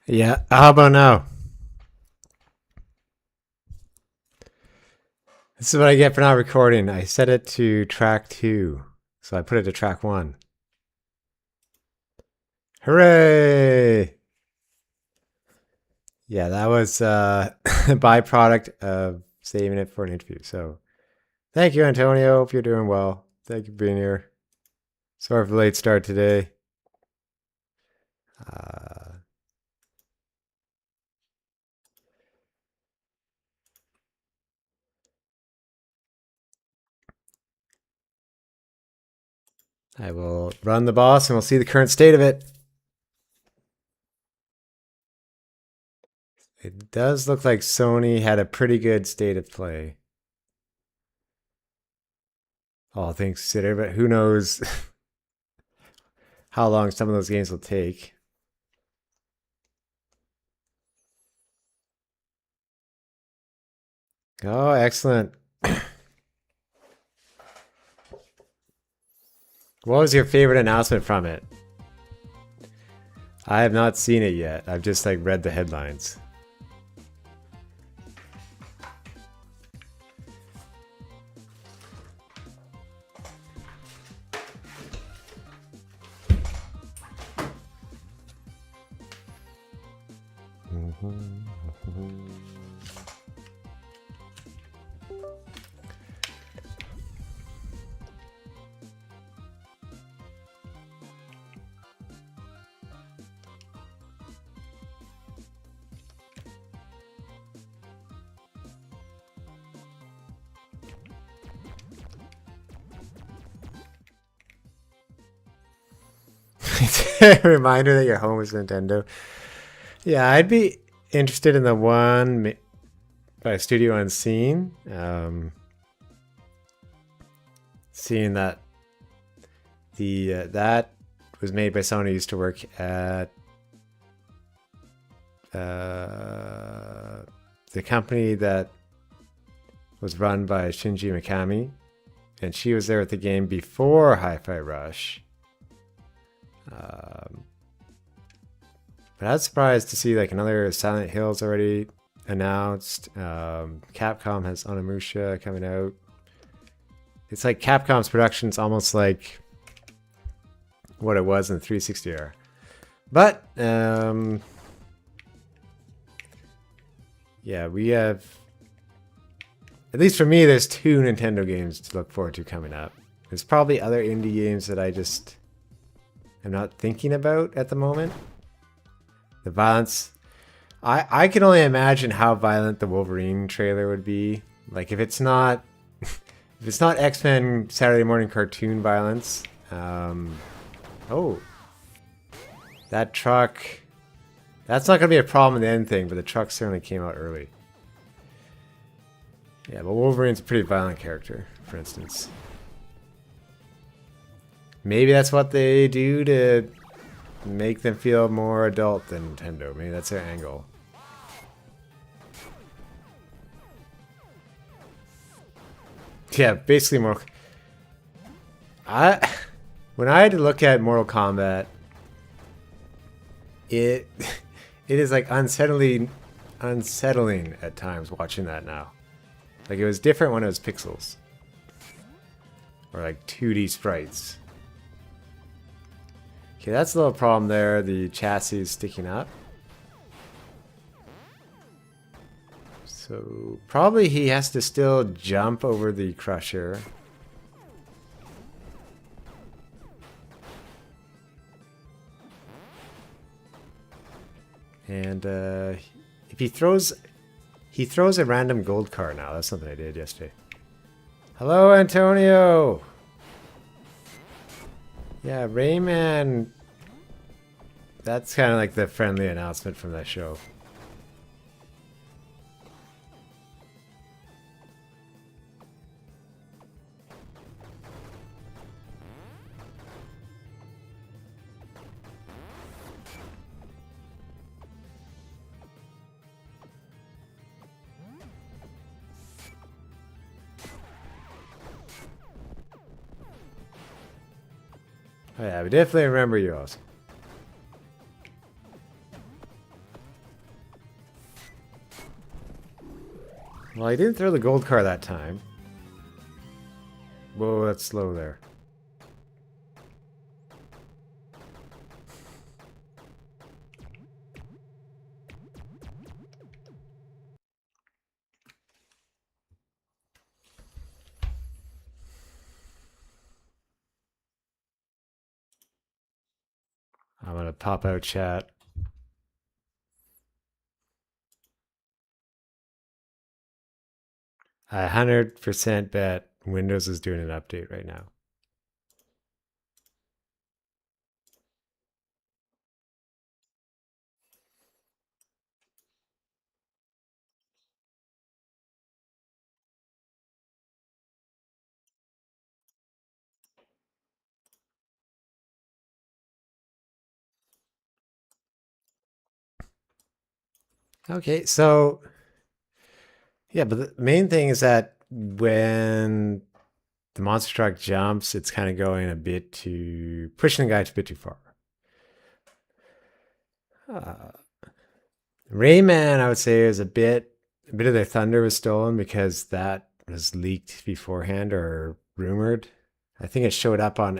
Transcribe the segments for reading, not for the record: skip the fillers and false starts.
Yeah, how about now? This is what I get for not recording. I set it to track 2, so I put it to track 1. Hooray! Yeah, that was a byproduct of saving it for an interview. So thank you, Antonio. Hope you're doing well. Thank you for being here. Sorry for the late start today. Uh, I will run the boss and we'll see the current state of it. It does look like Sony had a pretty good state of play. All things considered, but who knows how long some of those games will take. Oh, excellent. What was your favorite announcement from it? I have not seen it yet. I've just like read the headlines. A reminder that your home is Nintendo. Yeah, I'd be interested in the one by Studio Unseen. Seeing that that was made by someone who used to work at the company that was run by Shinji Mikami, and she was there at the game before Hi-Fi Rush. But I was surprised to see like another Silent Hills already announced. Capcom has Onimusha coming out. It's like Capcom's production's almost like what it was in the 360 era. But yeah, we have, at least for me, there's 2 Nintendo games to look forward to coming up. There's probably other indie games that I just am not thinking about at the moment. The violence, I can only imagine how violent the Wolverine trailer would be. Like if it's not X-Men Saturday morning cartoon violence. Oh, that truck. That's not gonna be a problem in the end thing, but the truck certainly came out early. Yeah, but Wolverine's a pretty violent character, for instance. Maybe that's what they do to make them feel more adult than Nintendo. Maybe that's their angle. Yeah, basically more. When I had to look at Mortal Kombat, it is like unsettling at times watching that now. Like it was different when it was pixels or like 2D sprites. Okay, that's a little problem there. The chassis is sticking up. So probably he has to still jump over the crusher. And if he throws a random gold car now. That's something I did yesterday. Hello, Antonio. Yeah, Rayman. That's kind of like the friendly announcement from that show. Oh yeah, we definitely remember you also. Well, I didn't throw the gold car that time. Whoa, that's slow there. I'm gonna pop out chat. I 100% bet Windows is doing an update right now. Okay, so yeah, but the main thing is that when the monster truck jumps, it's kind of going a bit too, pushing the guy a bit too far. Uh, Rayman, I would say, is a bit of their thunder was stolen because that was leaked beforehand or rumored. I think it showed up on.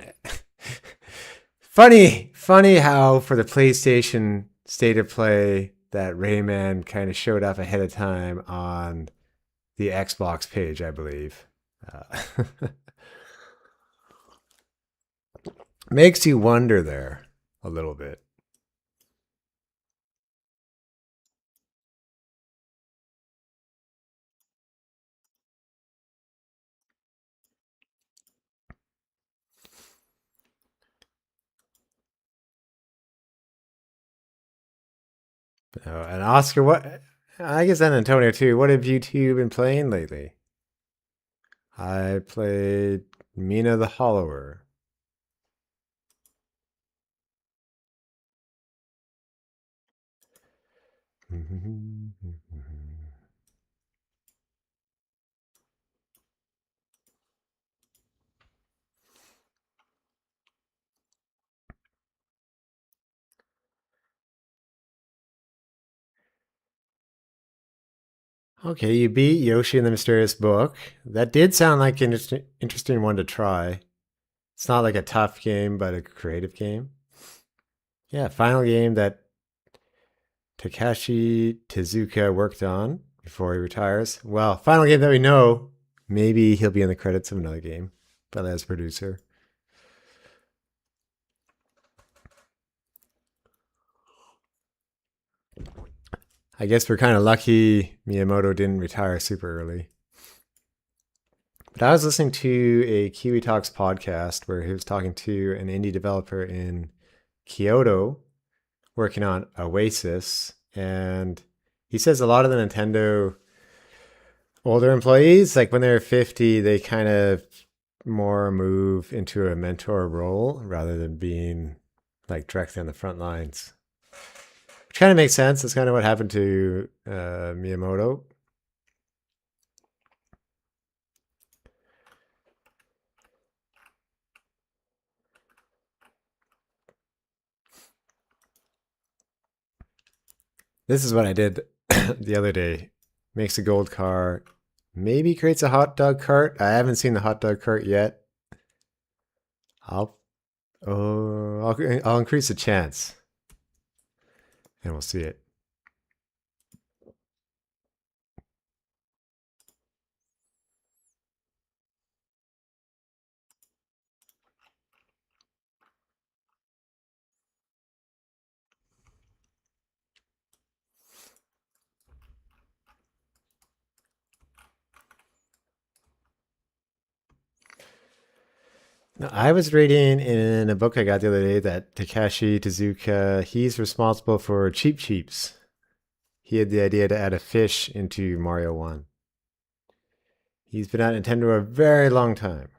funny how for the PlayStation State of Play that Rayman kind of showed up ahead of time on the Xbox page, I believe. Makes you wonder there a little bit. And Oscar, what? I guess and Antonio too. What have you two been playing lately? I played Mina the Hollower. Okay, you beat Yoshi in the Mysterious Book. That did sound like an interesting one to try. It's not like a tough game, but a creative game. Yeah, final game that Takashi Tezuka worked on before he retires. Well, final game that we know. Maybe he'll be in the credits of another game, but as producer. I guess we're kind of lucky Miyamoto didn't retire super early. But I was listening to a Kiwi Talks podcast where he was talking to an indie developer in Kyoto working on Oasis. And he says a lot of the Nintendo older employees, like when they're 50, they kind of more move into a mentor role rather than being like directly on the front lines. Which kind of makes sense. That's kind of what happened to Miyamoto. This is what I did the other day. Makes a gold car. Maybe creates a hot dog cart. I haven't seen the hot dog cart yet. I'll increase the chance. And we'll see it. Now, I was reading in a book I got the other day that Takashi Tezuka, he's responsible for Cheap Cheeps. He had the idea to add a fish into Mario 1. He's been at Nintendo a very long time.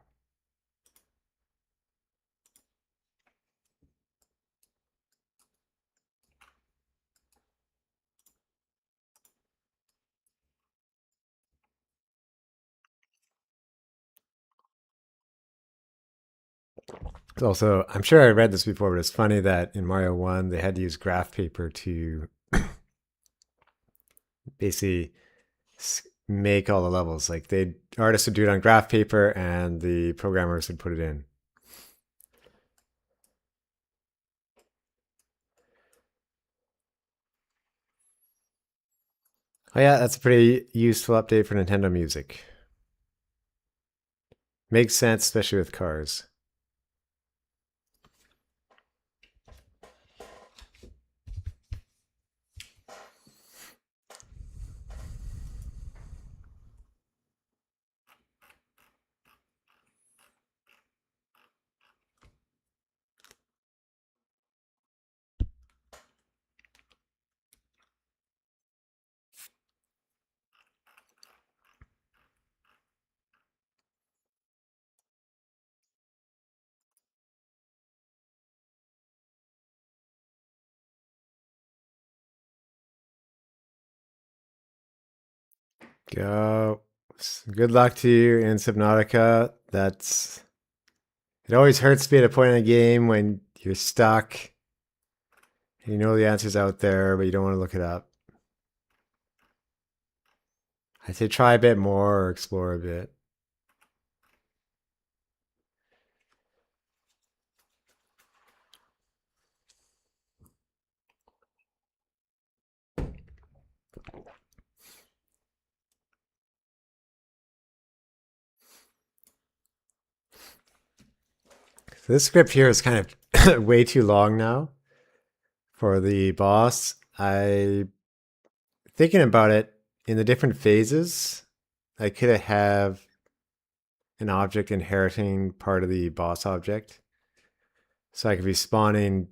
It's also, I'm sure I read this before, but it's funny that in Mario 1, they had to use graph paper to basically make all the levels. Like they artists would do it on graph paper and the programmers would put it in. Oh yeah, that's a pretty useful update for Nintendo Music. Makes sense, especially with cars. Go. Good luck to you in Subnautica. It always hurts to be at a point in a game when you're stuck. You know the answer's out there, but you don't want to look it up. I'd say try a bit more or explore a bit. So this script here is kind of way too long now for the boss. I thinking about it in the different phases, I could have an object inheriting part of the boss object. So I could be spawning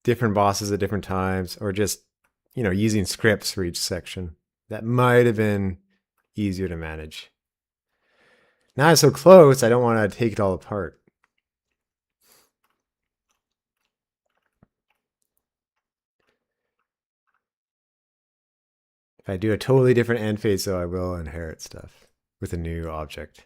different bosses at different times or just, using scripts for each section. That might have been easier to manage. Now it's so close, I don't want to take it all apart. If I do a totally different end phase, though, I will inherit stuff with a new object.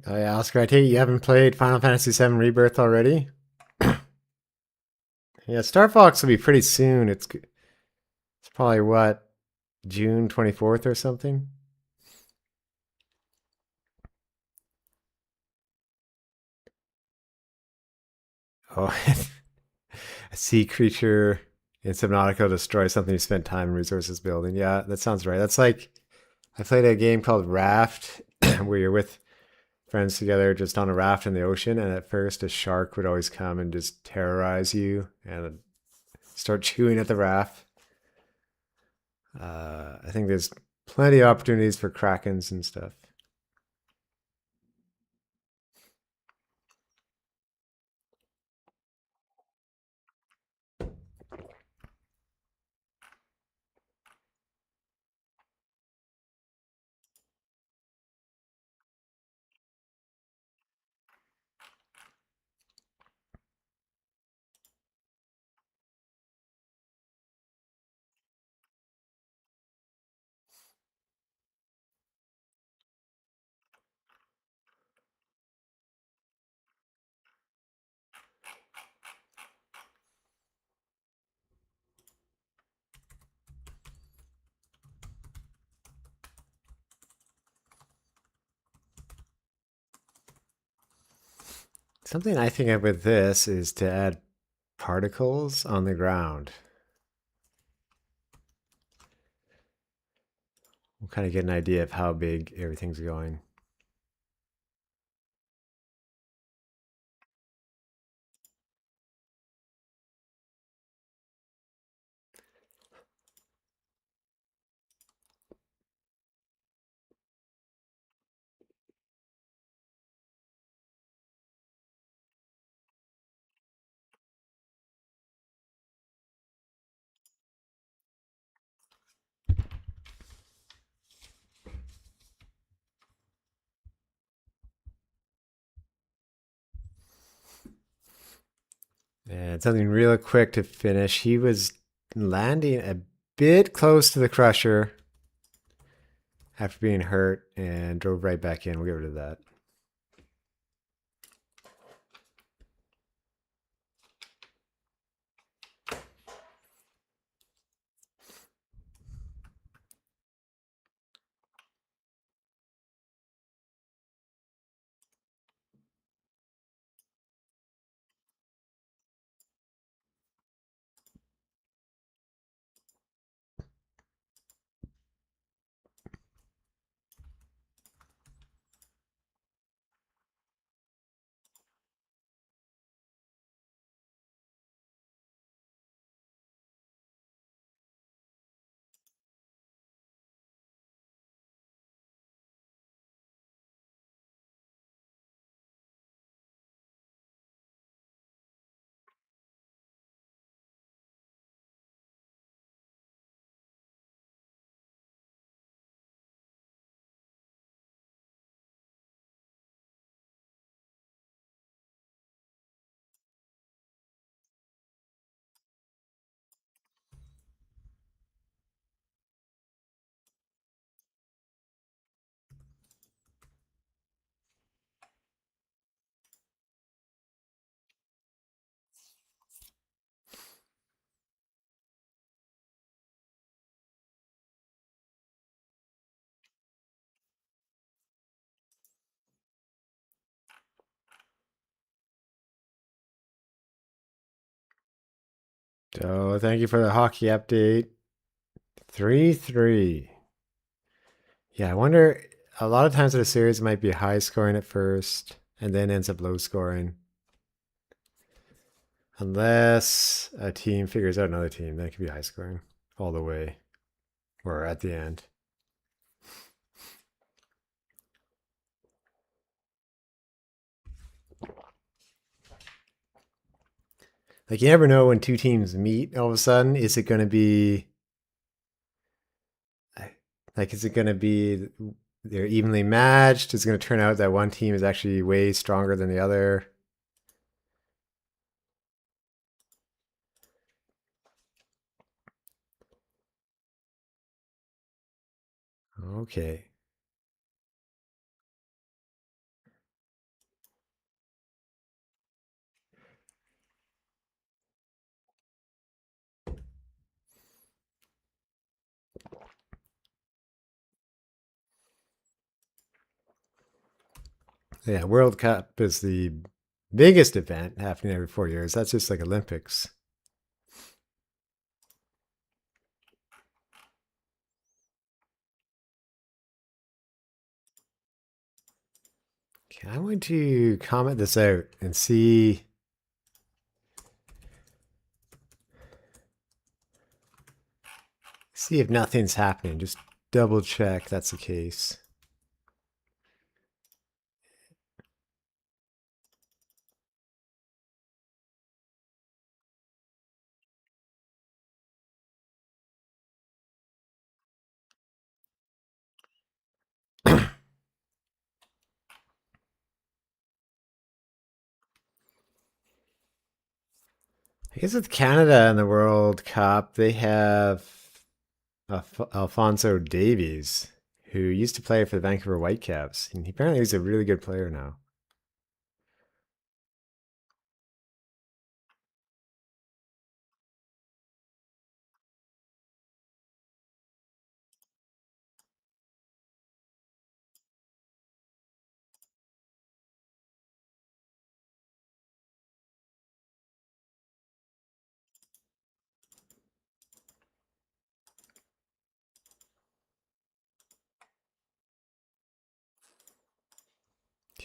Oh yeah, Oscar, I take it you haven't played Final Fantasy VII Rebirth already? Yeah, Star Fox will be pretty soon. It's probably what, June 24th or something? Oh, a sea creature in Subnautica destroys something you spent time and resources building. Yeah, that sounds right. That's like I played a game called Raft where you're with friends together just on a raft in the ocean, and at first a shark would always come and just terrorize you and start chewing at the raft. I think there's plenty of opportunities for krakens and stuff. Something I think of with this is to add particles on the ground. We'll kind of get an idea of how big everything's going. And something real quick to finish. He was landing a bit close to the crusher after being hurt and drove right back in. We'll get rid of that. So thank you for the hockey update. 3-3. Yeah, I wonder, a lot of times in a series it might be high scoring at first and then ends up low scoring. Unless a team figures out another team, then it could be high scoring all the way or at the end. Like you never know when two teams meet all of a sudden. Is it going to be like, is it going to be they're evenly matched? Is it going to turn out that one team is actually way stronger than the other? Okay. Yeah, World Cup is the biggest event happening every 4 years. That's just like Olympics. Okay, I want to comment this out and see if nothing's happening. Just double check that's the case. I guess with Canada and the World Cup, they have Alfonso Davies, who used to play for the Vancouver Whitecaps, and apparently he's a really good player now.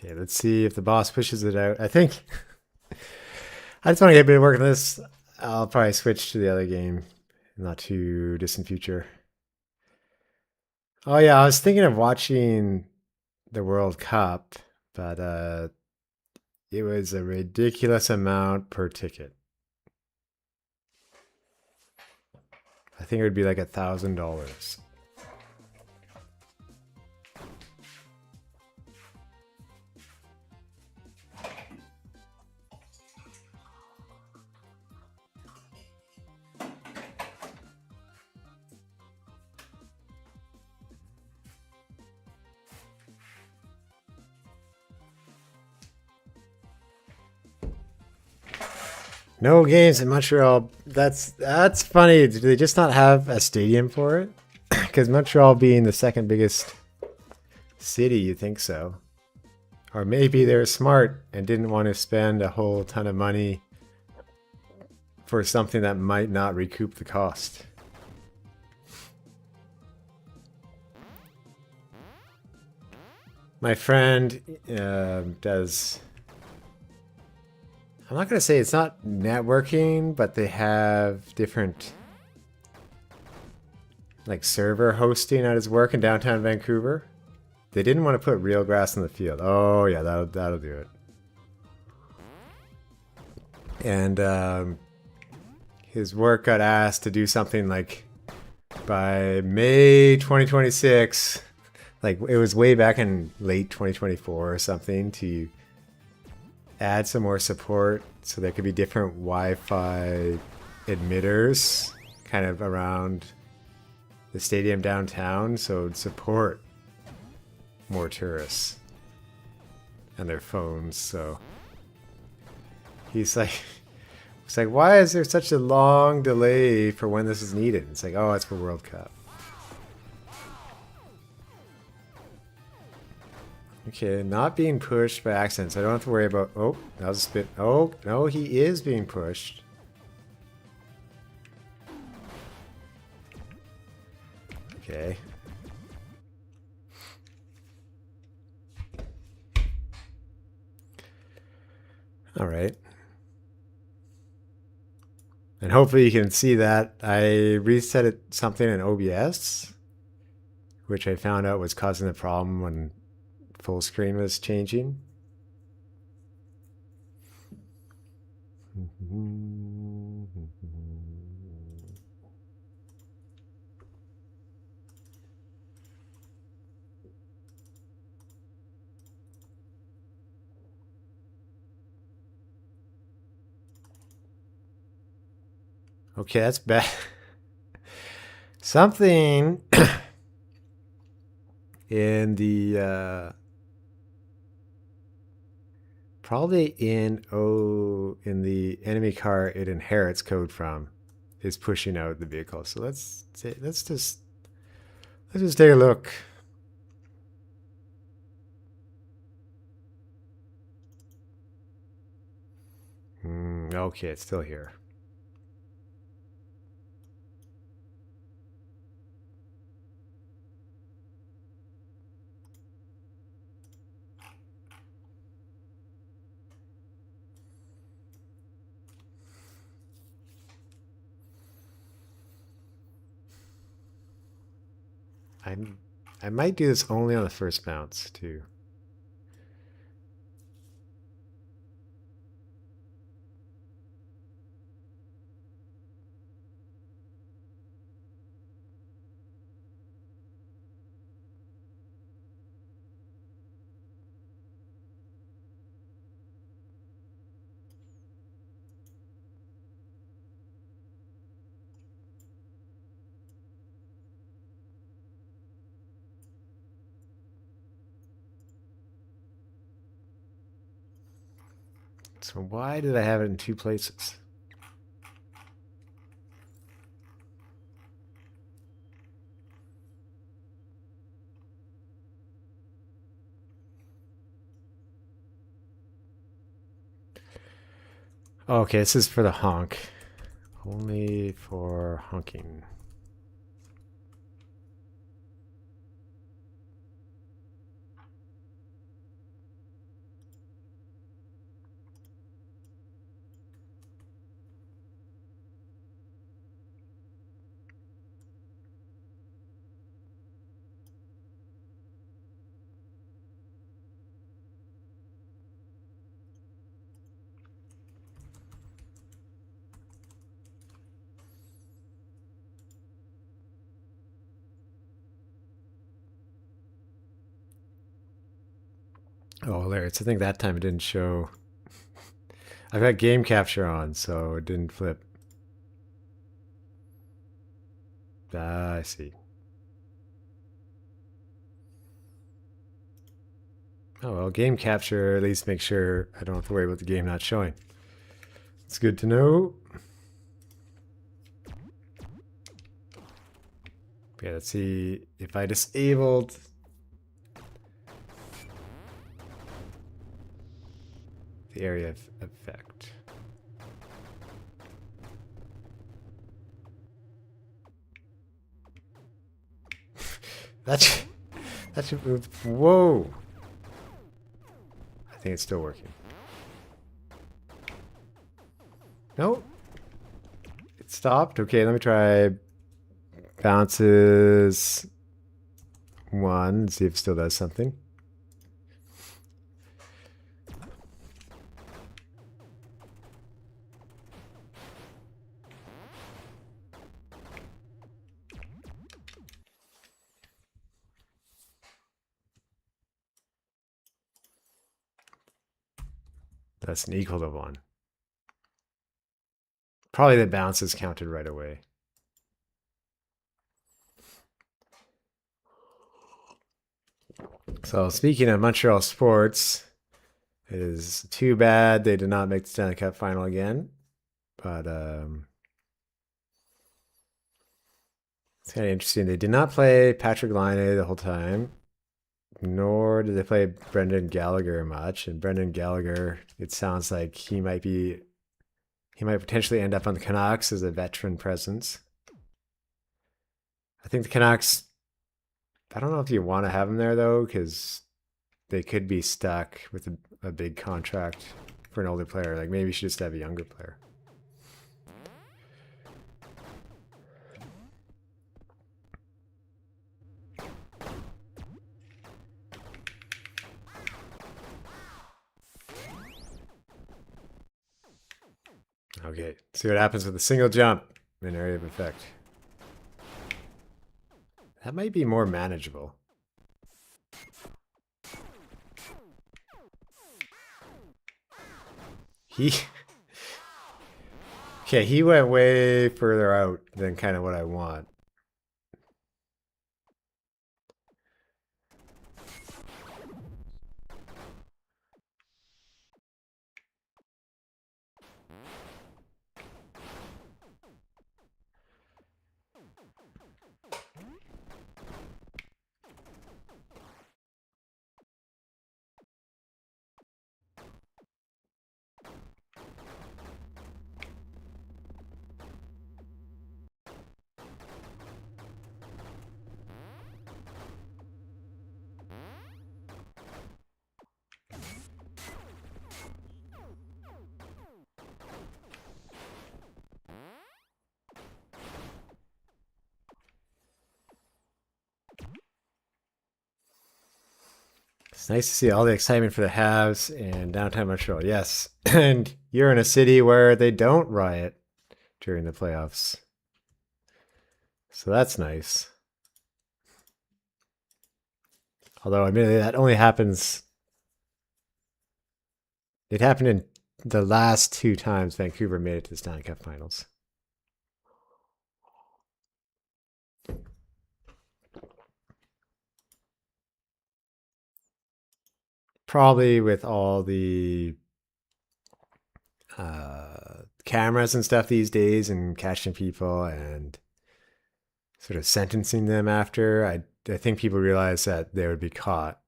Okay, let's see if the boss pushes it out. I think I just want to get a bit of work on this. I'll probably switch to the other game in not too distant future. Oh yeah, I was thinking of watching the World Cup, but it was a ridiculous amount per ticket. I think it would be like $1,000. No games in Montreal. That's funny. Do they just not have a stadium for it? Because Montreal being the second biggest city, you think so. Or maybe they're smart and didn't want to spend a whole ton of money for something that might not recoup the cost. My friend does... I'm not going to say it's not networking, but they have different like server hosting at his work in downtown Vancouver. They didn't want to put real grass in the field. Oh yeah, that'll do it. And his work got asked to do something like by May 2026, like it was way back in late 2024 or something, to add some more support so there could be different Wi-Fi emitters kind of around the stadium downtown, so it'd support more tourists and their phones. So he's like, it's like, why is there such a long delay for when this is needed? It's like, oh, it's for World Cup. Okay, not being pushed by accident, so I don't have to worry about... Oh, that was a spit. Oh, no, he is being pushed. Okay. All right. And hopefully you can see that I reset it something in OBS, which I found out was causing the problem when full screen was changing. Okay, that's bad. Something in the probably in the enemy car it inherits code from is pushing out the vehicle. So let's just take a look. Okay, it's still here. I might do this only on the first bounce too. So why did I have it in two places? Okay, this is for the honk. Only for honking. Oh, hilarious. I think that time it didn't show. I've got game capture on, so it didn't flip. Ah, I see. Oh, well, game capture at least make sure I don't have to worry about the game not showing. It's good to know. Okay, let's see if I disabled the area of effect. That should move. Whoa! I think it's still working. Nope. It stopped. Okay, let me try bounces one. See if it still does something. That's an equal to one. Probably the bounces counted right away. So speaking of Montreal sports, it is too bad they did not make the Stanley Cup final again. But it's kind of interesting. They did not play Patrick Laine the whole time, nor did they play Brendan Gallagher much. And Brendan Gallagher, it sounds like he might potentially end up on the Canucks as a veteran presence. I think the Canucks, I don't know if you want to have him there though, because they could be stuck with a big contract for an older player. Like maybe you should just have a younger player. Okay, see what happens with a single jump in area of effect. That might be more manageable. He Okay, he went way further out than kind of what I want. It's nice to see all the excitement for the Habs and downtown Montreal. Yes, and you're in a city where they don't riot during the playoffs. So that's nice. Although, admittedly, that only happens. It happened in the last two times Vancouver made it to the Stanley Cup Finals. Probably with all the cameras and stuff these days and catching people and sort of sentencing them after, I think people realize that they would be caught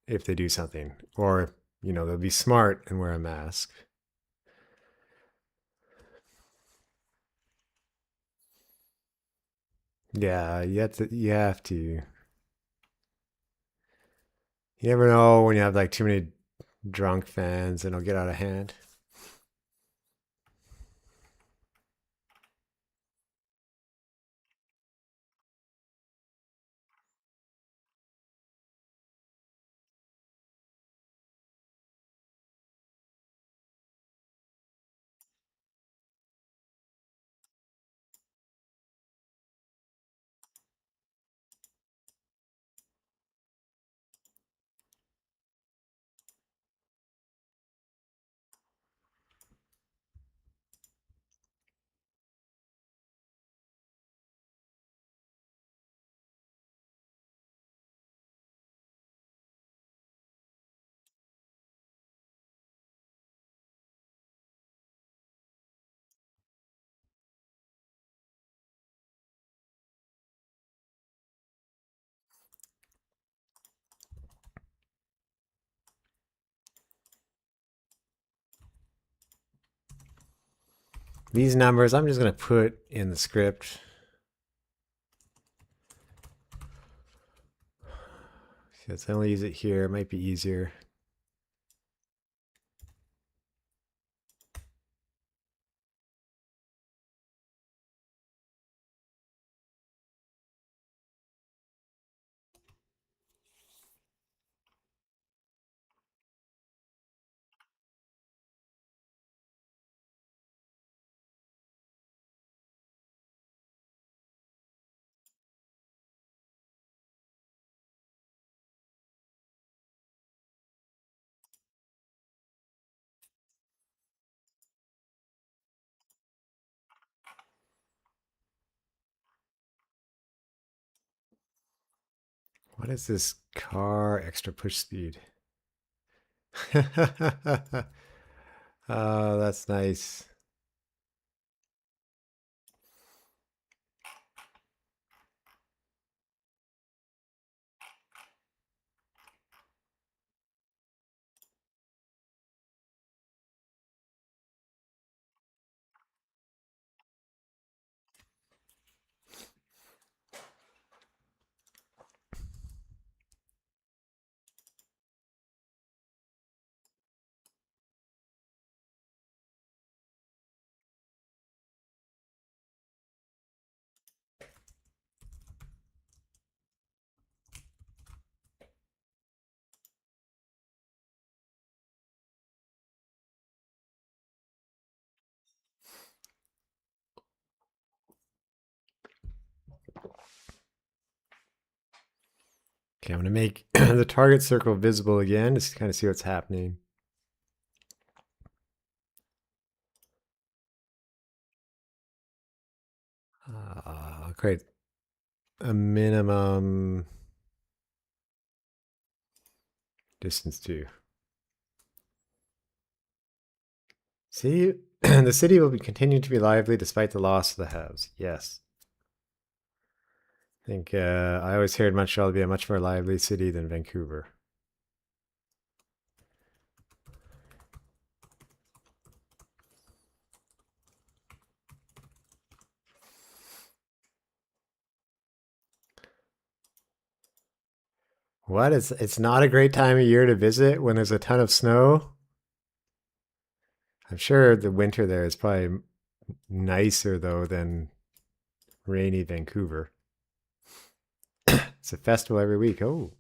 if they do something. Or, they'll be smart and wear a mask. Yeah, you have to. You never know when you have like too many drunk fans and it'll get out of hand. These numbers I'm just going to put in the script. Let's only use it here. It might be easier. What is this car extra push speed? Oh, that's nice. Okay, I'm going to make the target circle visible again just to kind of see what's happening. I'll create a minimum distance too. See, the city will be continue to be lively despite the loss of the haves. Yes. I think I always heard Montreal to be a much more lively city than Vancouver. What? It's not a great time of year to visit when there's a ton of snow? I'm sure the winter there is probably nicer though than rainy Vancouver. It's a festival every week. Oh.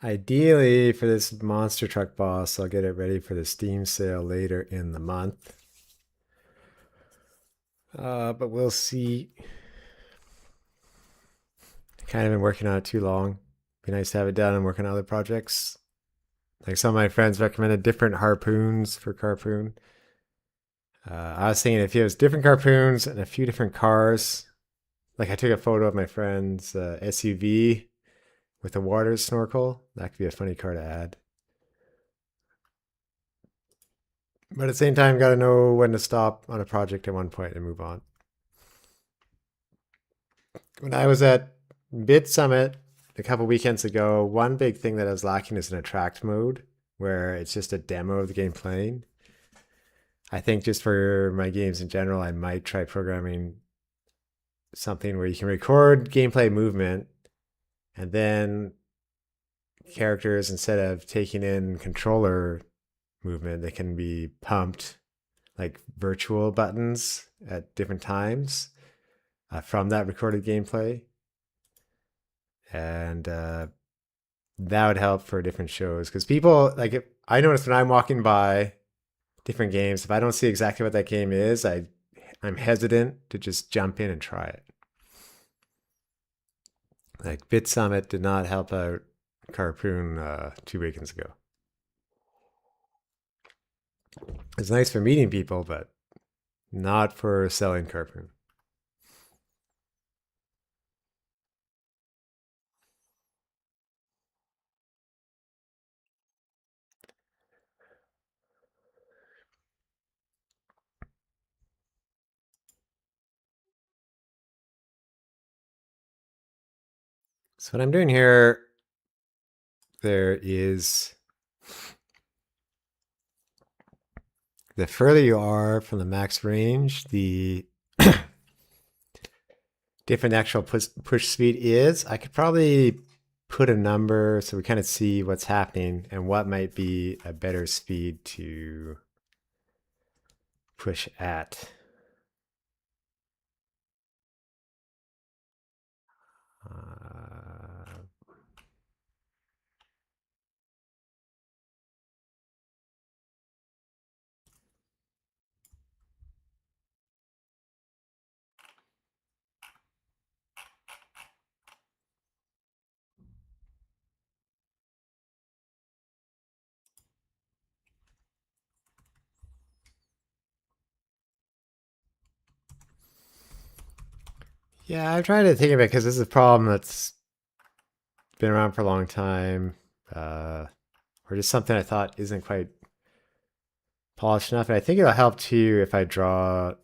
Ideally, for this monster truck boss, I'll get it ready for the Steam sale later in the month. But we'll see. Kind of been working on it too long. Be nice to have it done and work on other projects. Like some of my friends recommended different harpoons for Carpoon. I was thinking if it was different harpoons and a few different cars, like I took a photo of my friend's SUV with a water snorkel. That could be a funny car to add. But at the same time, got to know when to stop on a project at one point and move on. When I was at Bit Summit a couple weekends ago, one big thing that I was lacking is an attract mode where it's just a demo of the game playing. I think just for my games in general, I might try programming something where you can record gameplay movement and then characters, instead of taking in controller movement, they can be pumped like virtual buttons at different times from that recorded gameplay. And that would help for different shows because people like if I notice when I'm walking by different games, if I don't see exactly what that game is, I'm hesitant to just jump in and try it. Like Bit Summit did not help out Carpoon 2 weekends ago. It's nice for meeting people, but not for selling Carpoon. So what I'm doing here, there is the further you are from the max range, the different actual push speed is. I could probably put a number so we kind of see what's happening and what might be a better speed to push at. Yeah, I'm trying to think of it because this is a problem that's been around for a long time, or just something I thought isn't quite polished enough. And I think it'll help too if I draw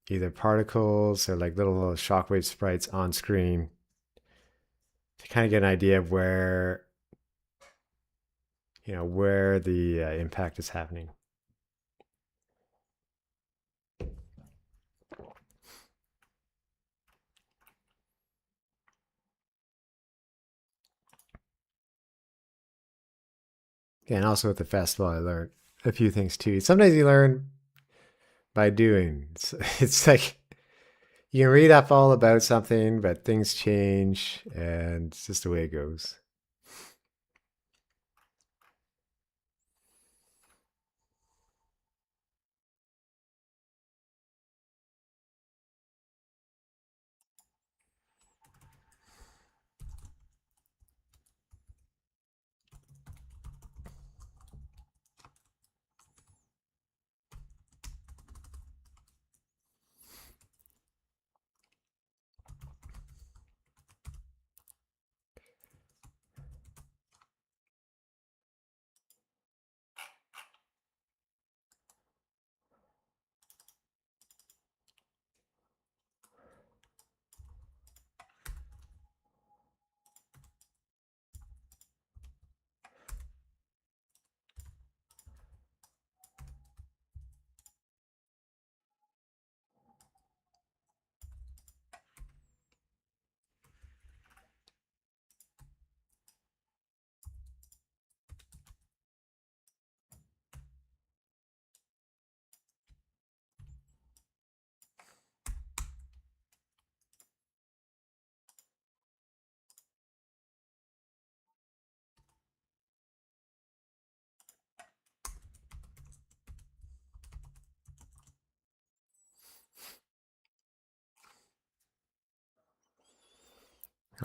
either particles or like little shockwave sprites on screen to kind of get an idea of where where the impact is happening. Yeah, and also at the festival, I learned a few things too. Sometimes you learn by doing. It's like you can read up all about something, but things change, and it's just the way it goes.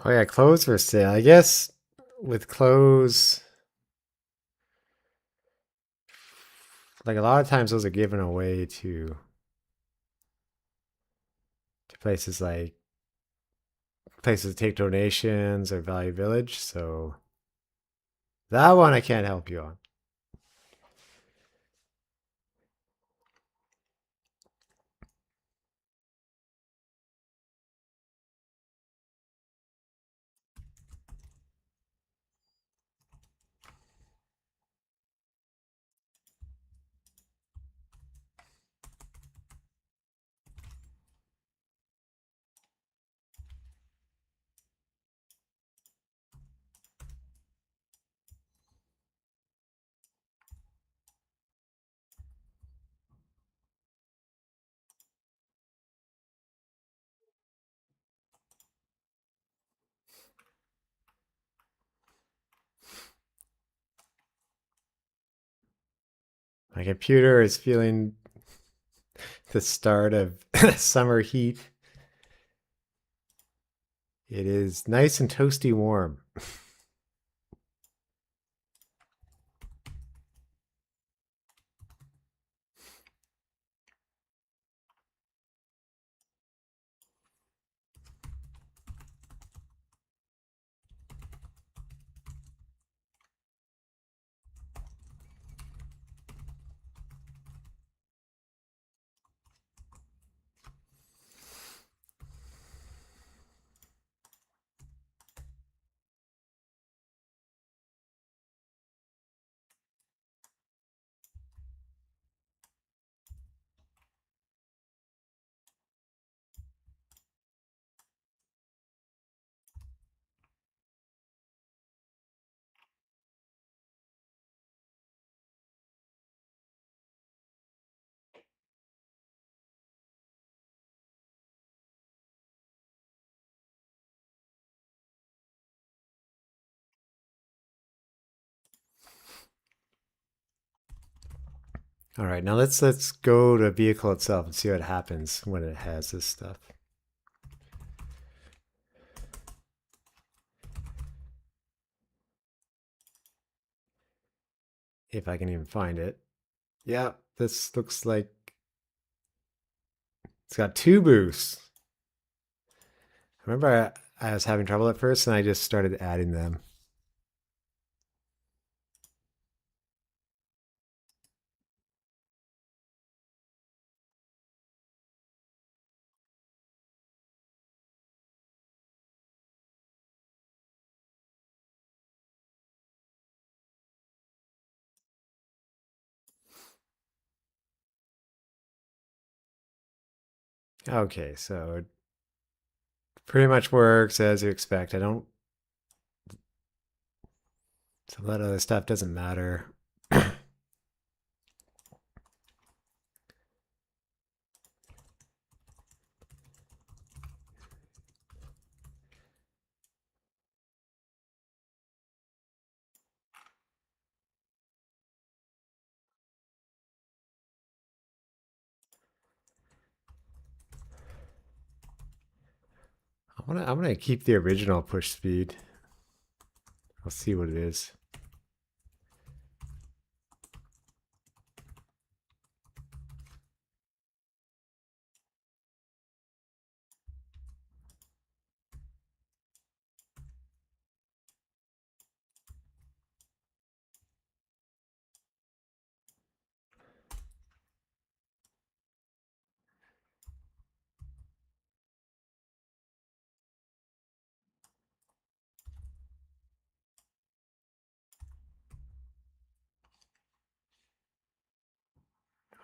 Oh yeah, clothes for sale. I guess with clothes, like a lot of times those are given away to places that take donations or Value Village. So that one I can't help you on. My computer is feeling the start of summer heat. It is nice and toasty warm. All right, now let's go to the vehicle itself and see what happens when it has this stuff. If I can even find it. Yeah, this looks like it's got 2 boosts. I remember I was having trouble at first and I just started adding them. Okay, so it pretty much works as you expect. I don't, so that other stuff doesn't matter. I'm gonna keep the original push speed. I'll see what it is.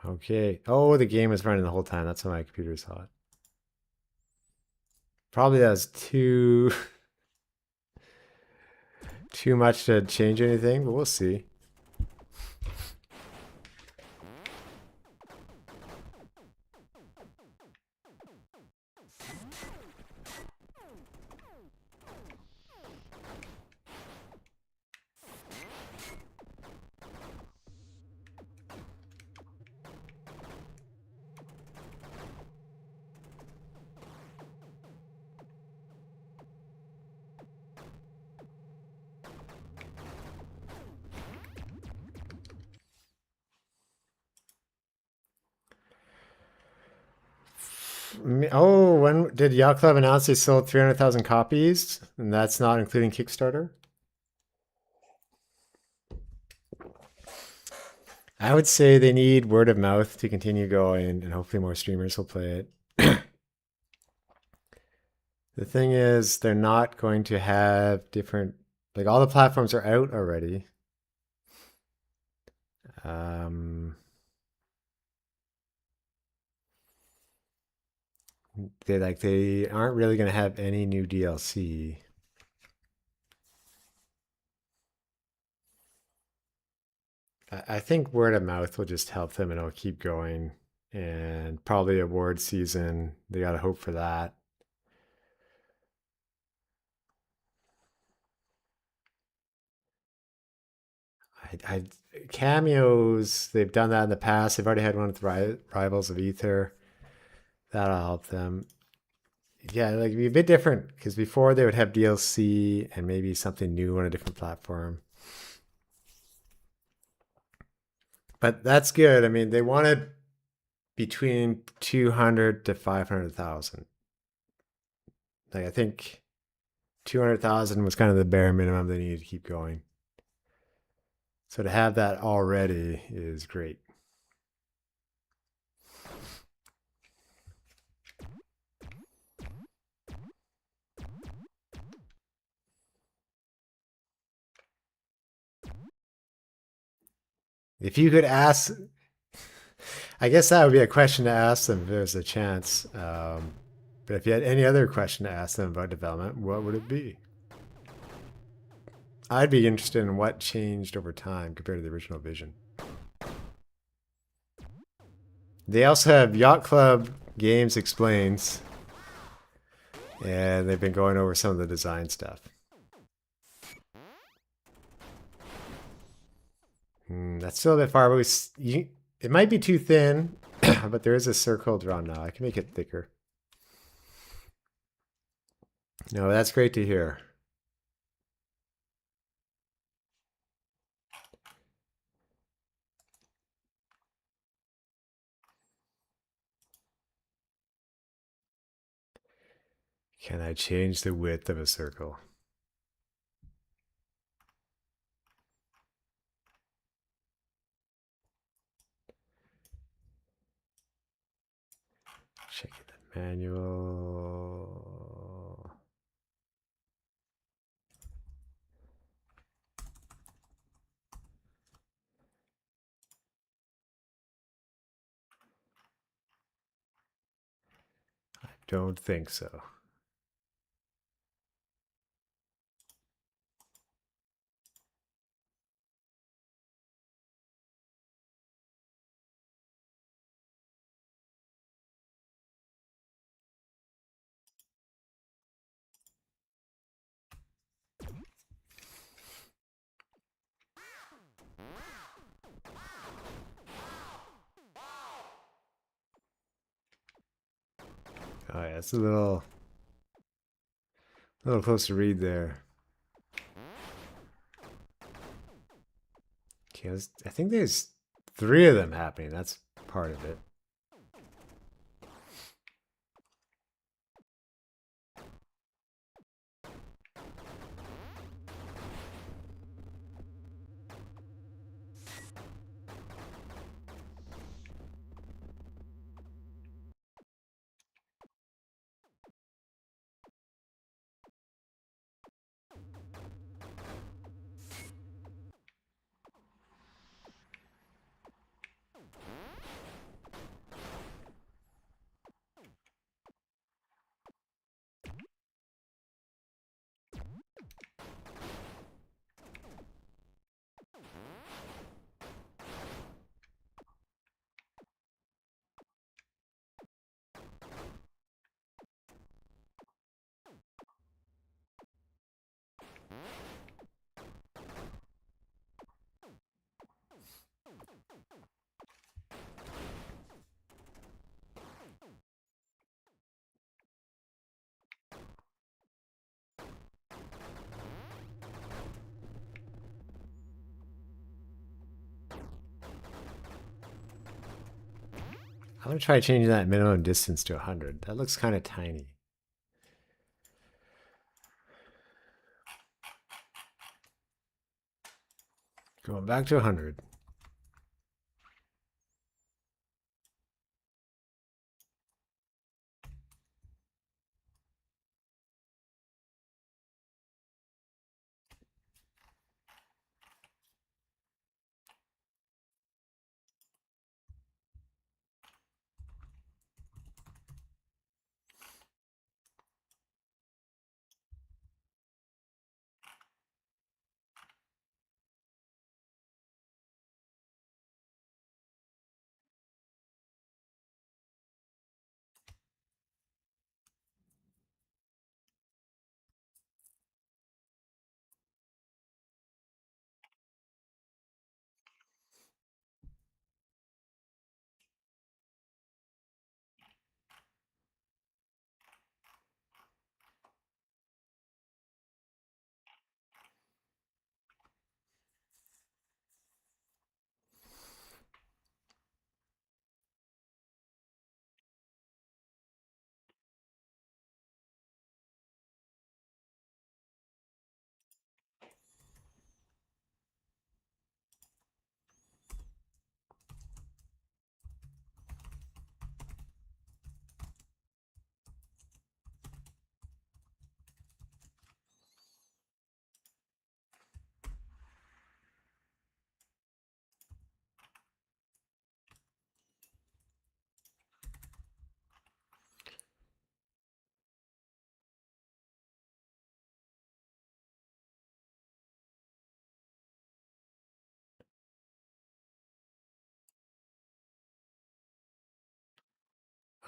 Okay. Oh, the game was running the whole time. That's why my computer's hot. Probably that's too much to change anything, but we'll see. Oh, when did Yacht Club announce they sold 300,000 copies? And that's not including Kickstarter? I would say they need word of mouth to continue going, and hopefully more streamers will play it. The thing is, they're not going to have different, like all the platforms are out already. Um, they aren't really going to have any new DLC. I think word of mouth will just help them and it'll keep going. And probably award season, they got to hope for that. I I cameos, they've done that in the past. They've already had one with Rivals of Ether. That'll help them. Yeah, like it'd be a bit different because before they would have DLC and maybe something new on a different platform. But that's good. I mean, they wanted between 200 to 500,000. Like I think 200,000 was kind of the bare minimum they needed to keep going. So to have that already is great. If you could ask, I guess that would be a question to ask them if there's a chance. But if you had any other question to ask them about development, what would it be? I'd be interested in what changed over time compared to the original vision. They also have Yacht Club Games Explains, and they've been going over some of the design stuff. That's still a bit far, but it might be too thin, but there is a circle drawn now. I can make it thicker. No, that's great to hear. Can I change the width of a circle? Check the manual. I don't think so. Oh yeah, it's a little close to read there. Okay, I think there's 3 of them happening. That's part of it. I'm gonna try changing that minimum distance to 100. That looks kind of tiny. Going back to 100.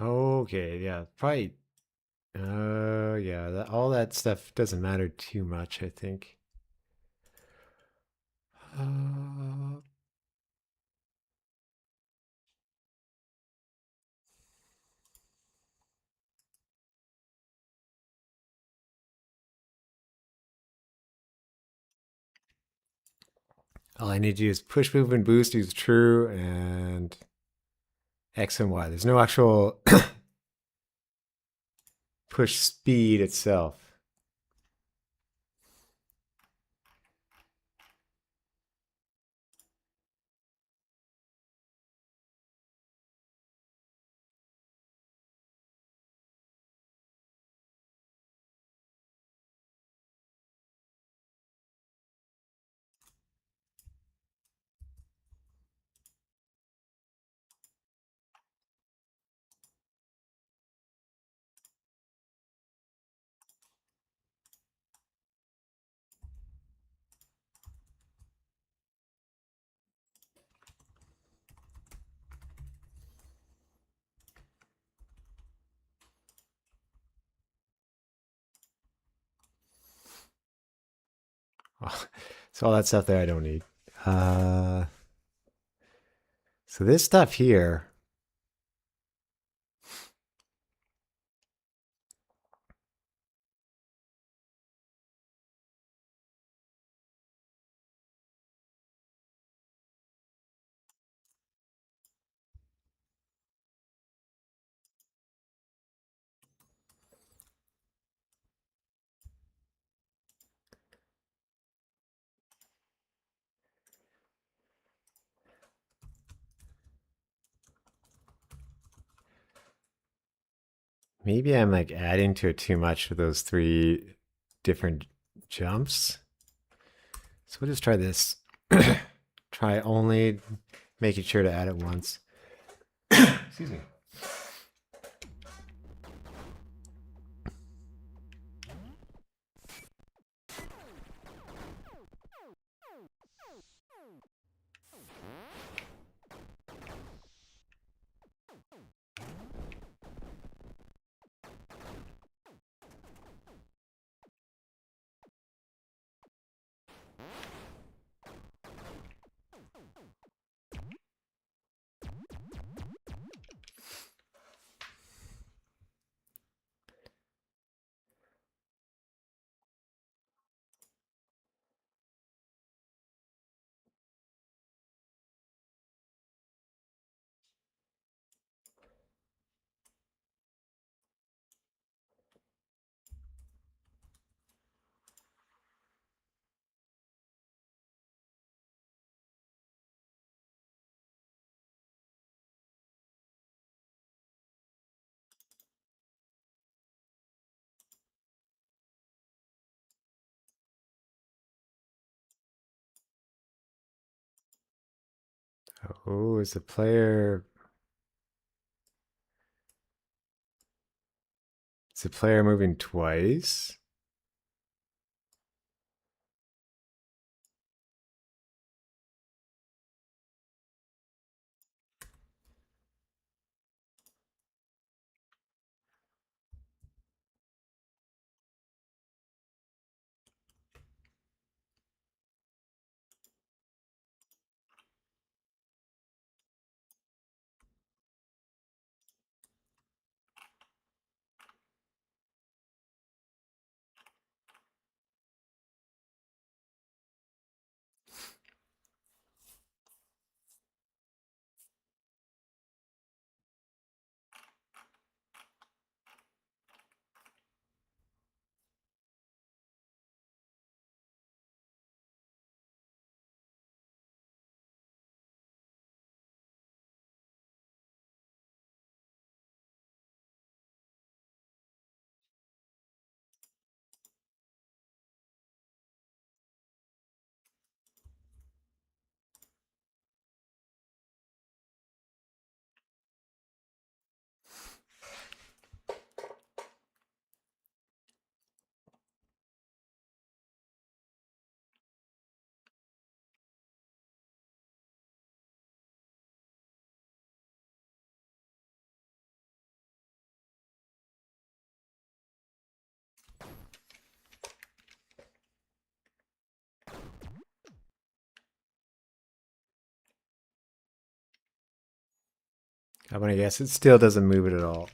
Okay, yeah, probably. Yeah, all that stuff doesn't matter too much, I think. Uh, all I need to do is push, move, and boost is true, and X and Y. There's no actual push speed itself. So all that stuff there I don't need. Uh, so this stuff here, maybe I'm like adding to it too much with those three different jumps. So we'll just try this. Try only making sure to add it once. Excuse me. Oh, is the player moving twice? I want to guess it still doesn't move it at all.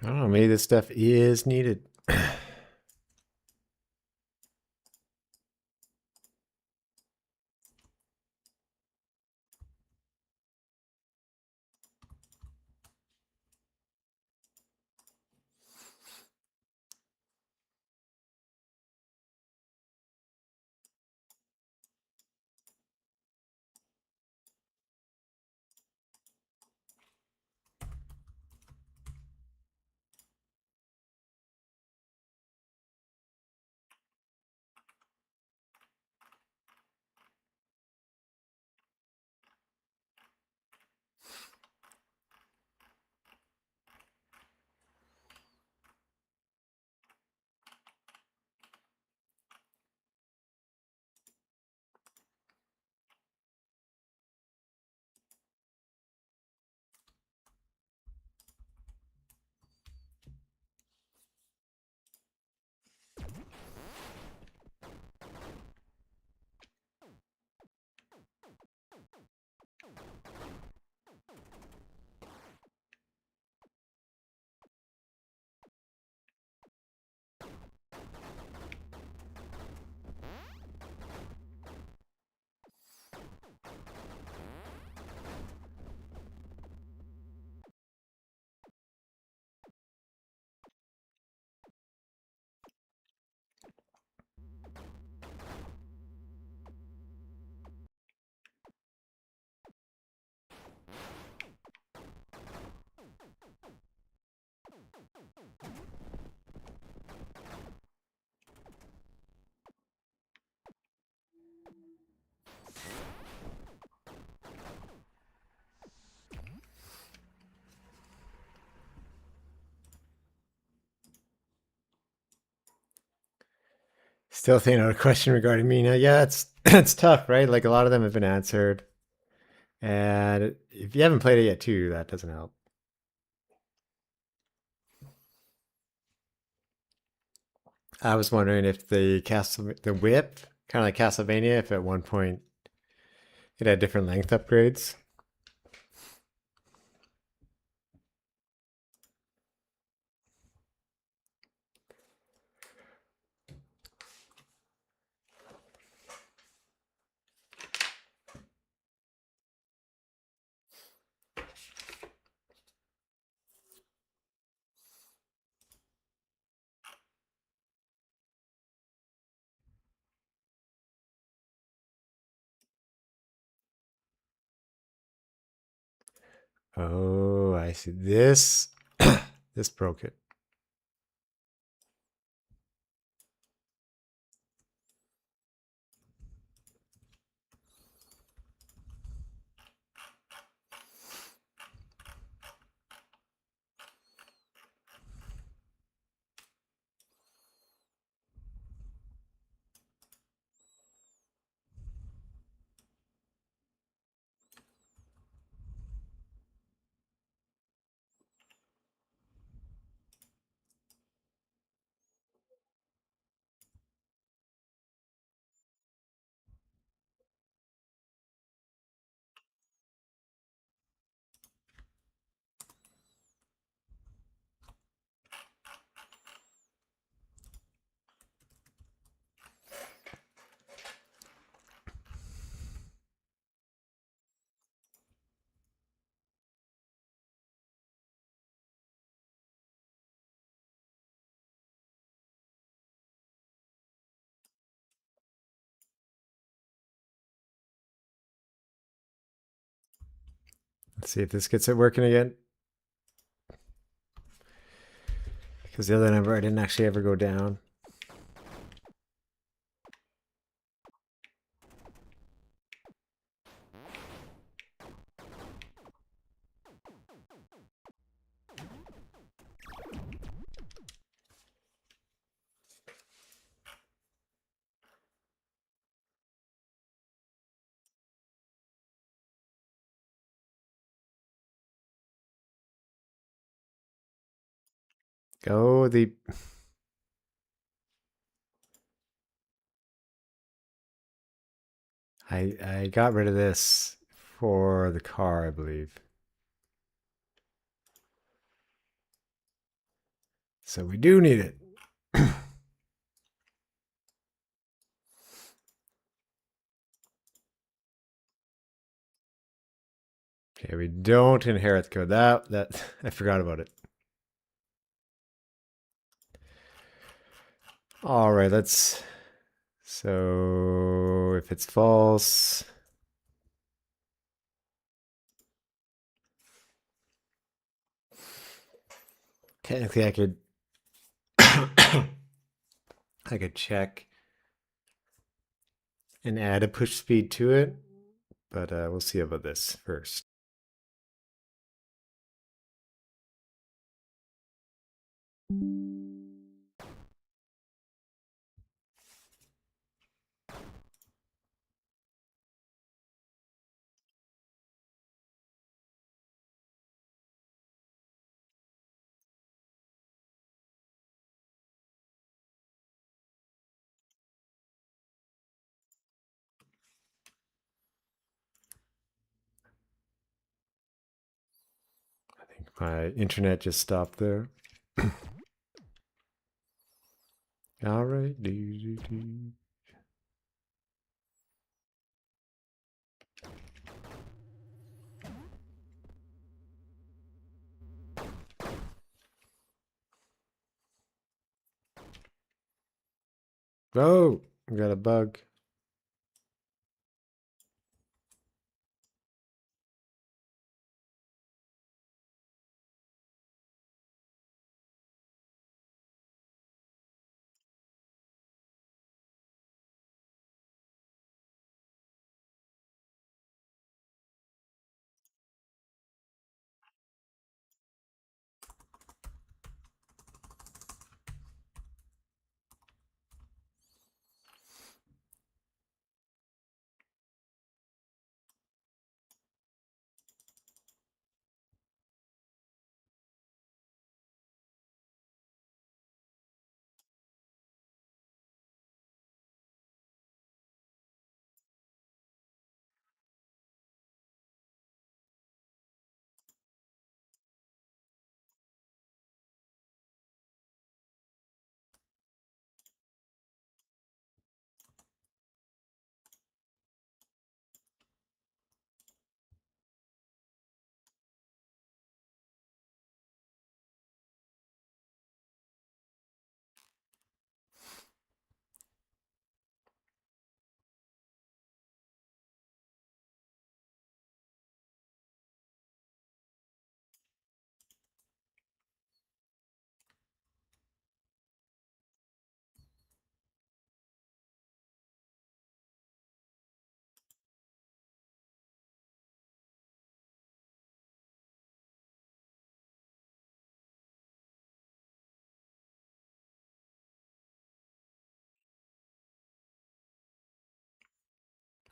I don't know, maybe this stuff is needed. Still thinking out a question regarding Mina. Yeah, it's tough, right? Like a lot of them have been answered. And if you haven't played it yet too, that doesn't help. I was wondering if the whip, kind of like Castlevania, if at one point it had different length upgrades. Oh, I see. This this broke it. Let's see if this gets it working again. Because the other number I didn't actually ever go down. Go the... I got rid of this for the car, I believe. So we do need it. Okay, we don't inherit the code. That I forgot about it. All right, let's... So if it's false... Technically, I could... I could check and add a push speed to it, but we'll see about this first. I think my internet just stopped there. All right. Oh, we got a bug.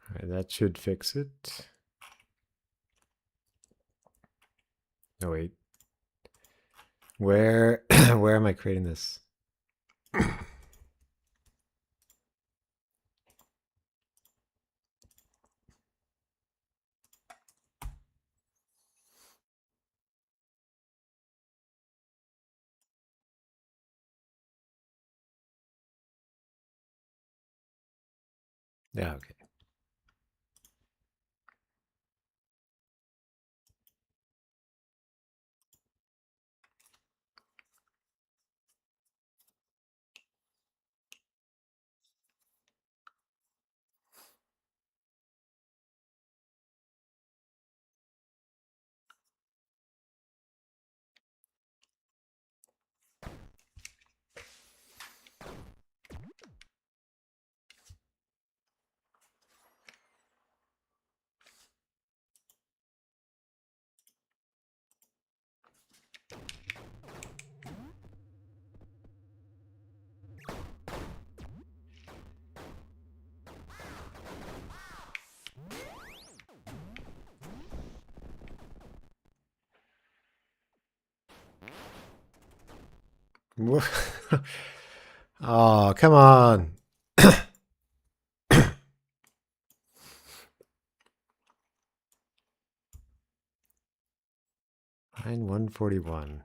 All right, that should fix it. No, wait. Where where am I creating this? Yeah, okay. Oh, come on. 141.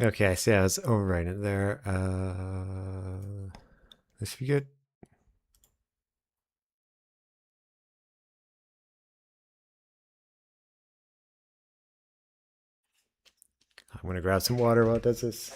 Okay, I see I was overwriting it there. This should be good. I'm gonna grab some water while it does this.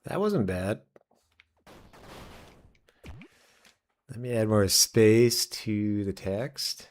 That wasn't bad. Let me add more space to the text.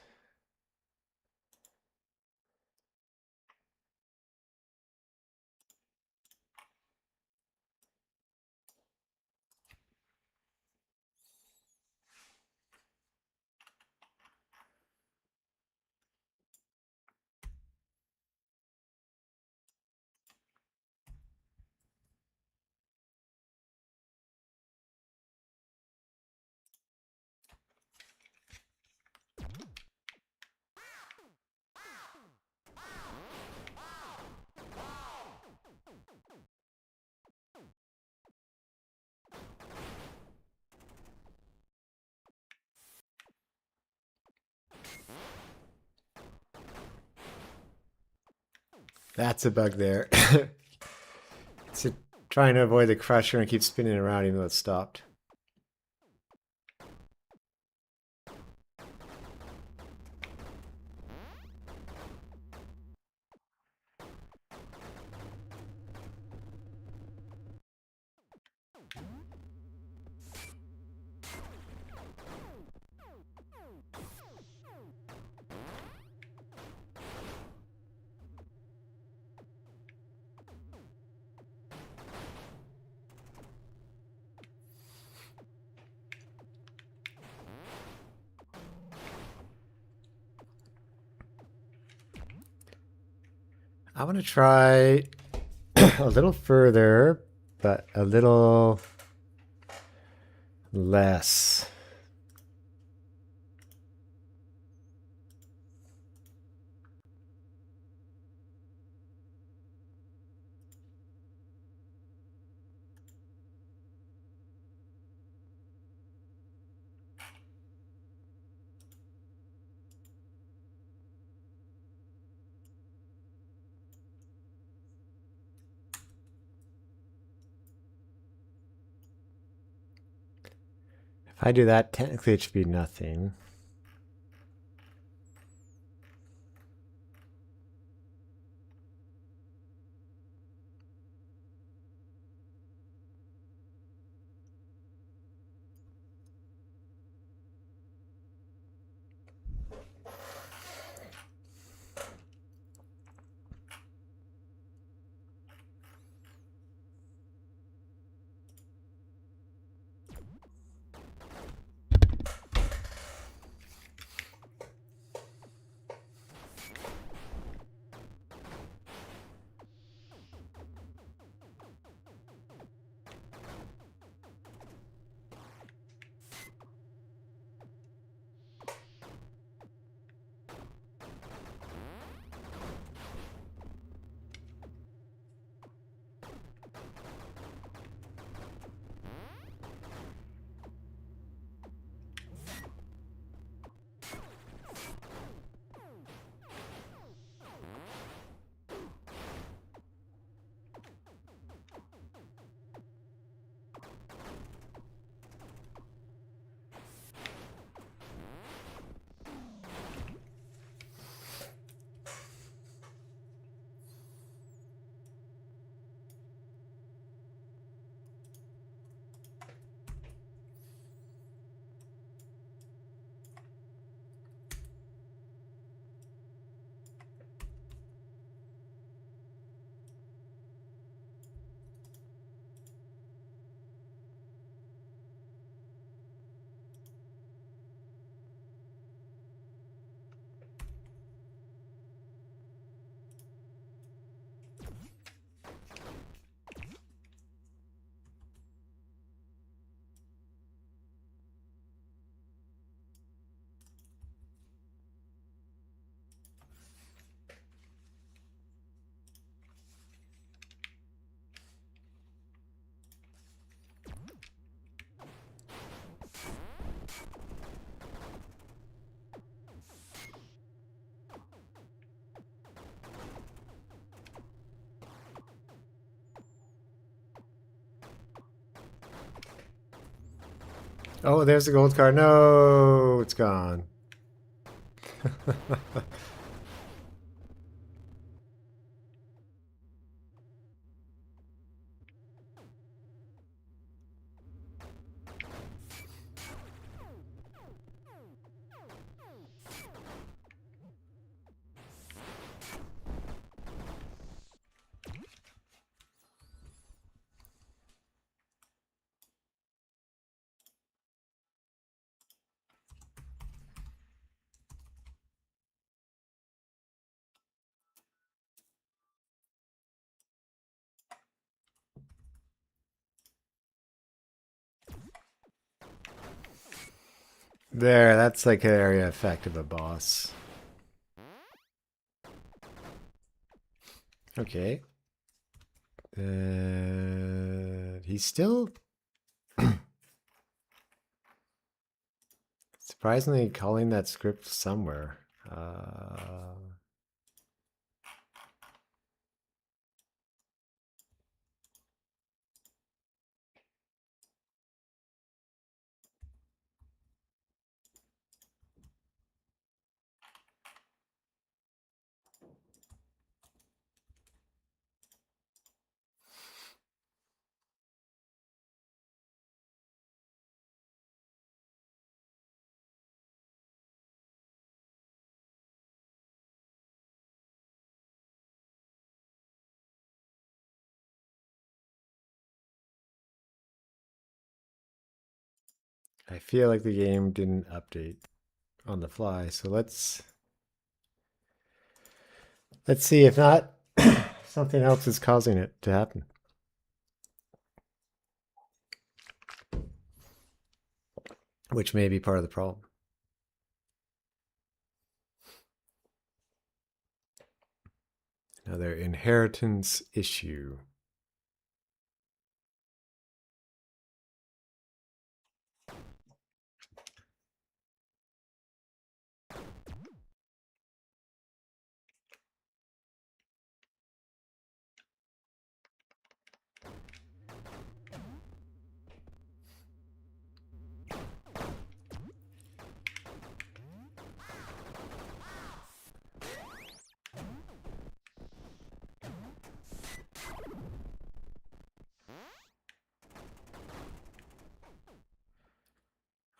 That's a bug there. It's trying to avoid the crusher and keep spinning around even though it's stopped. I want to try a little further, but a little less. If I do that, technically it should be nothing. Oh, there's the gold card. No, it's gone. There, that's like an area effect of a boss. Okay. He's still surprisingly calling that script somewhere. I feel like the game didn't update on the fly, so let's see if not something else is causing it to happen. Which may be part of the problem. Another inheritance issue.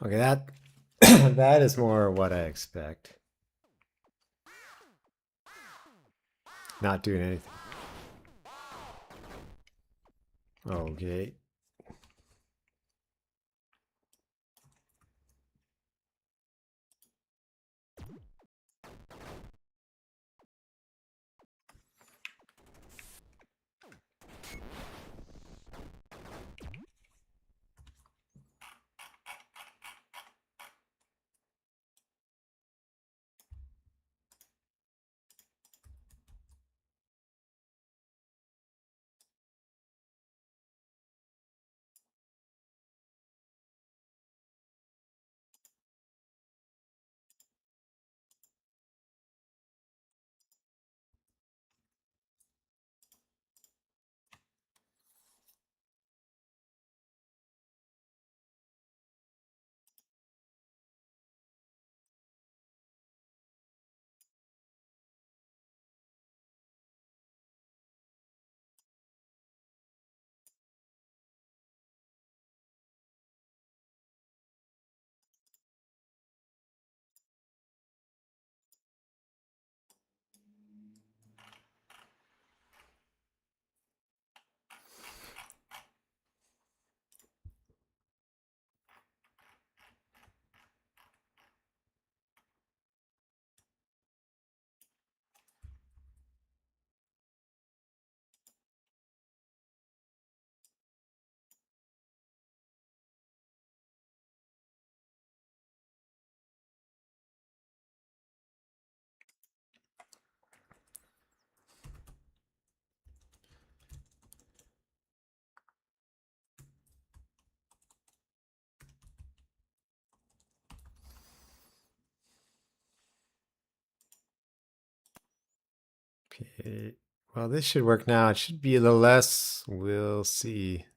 Okay, that that is more what I expect. Not doing anything. Okay. Okay. Well, this should work now. It should be a little less. We'll see.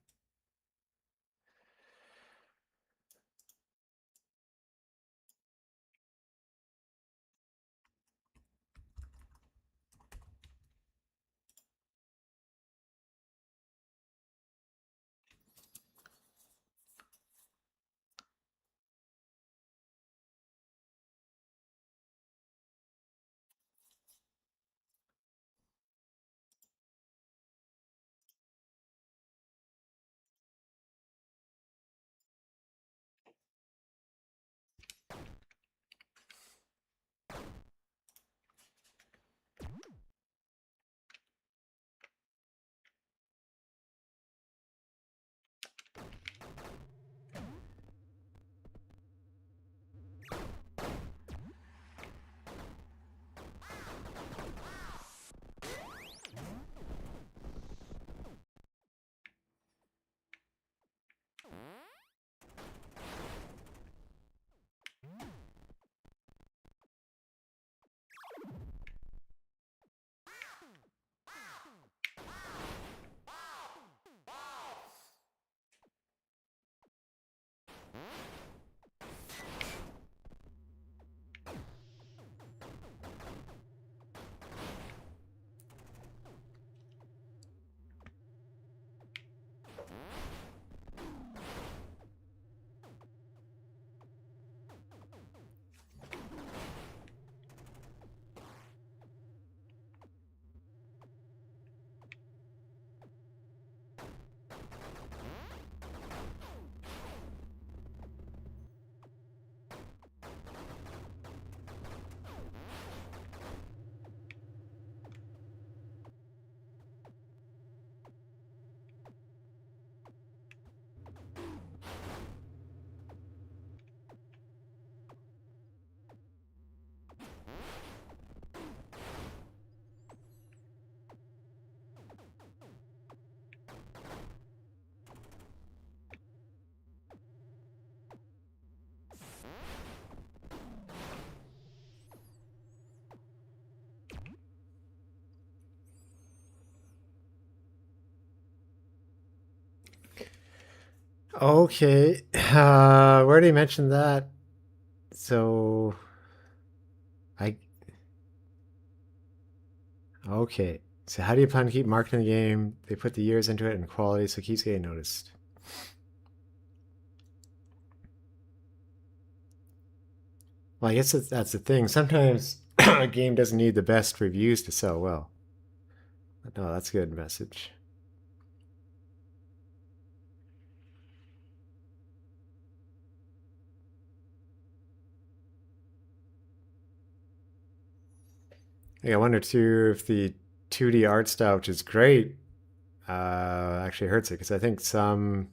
Okay. Where did he mention that? So I okay. So how do you plan to keep marketing the game? They put the years into it and quality, so it keeps getting noticed. Well, I guess that's the thing. Sometimes a game doesn't need the best reviews to sell well. But no, that's a good message. I wonder too if the 2D art style, which is great, actually hurts it because I think some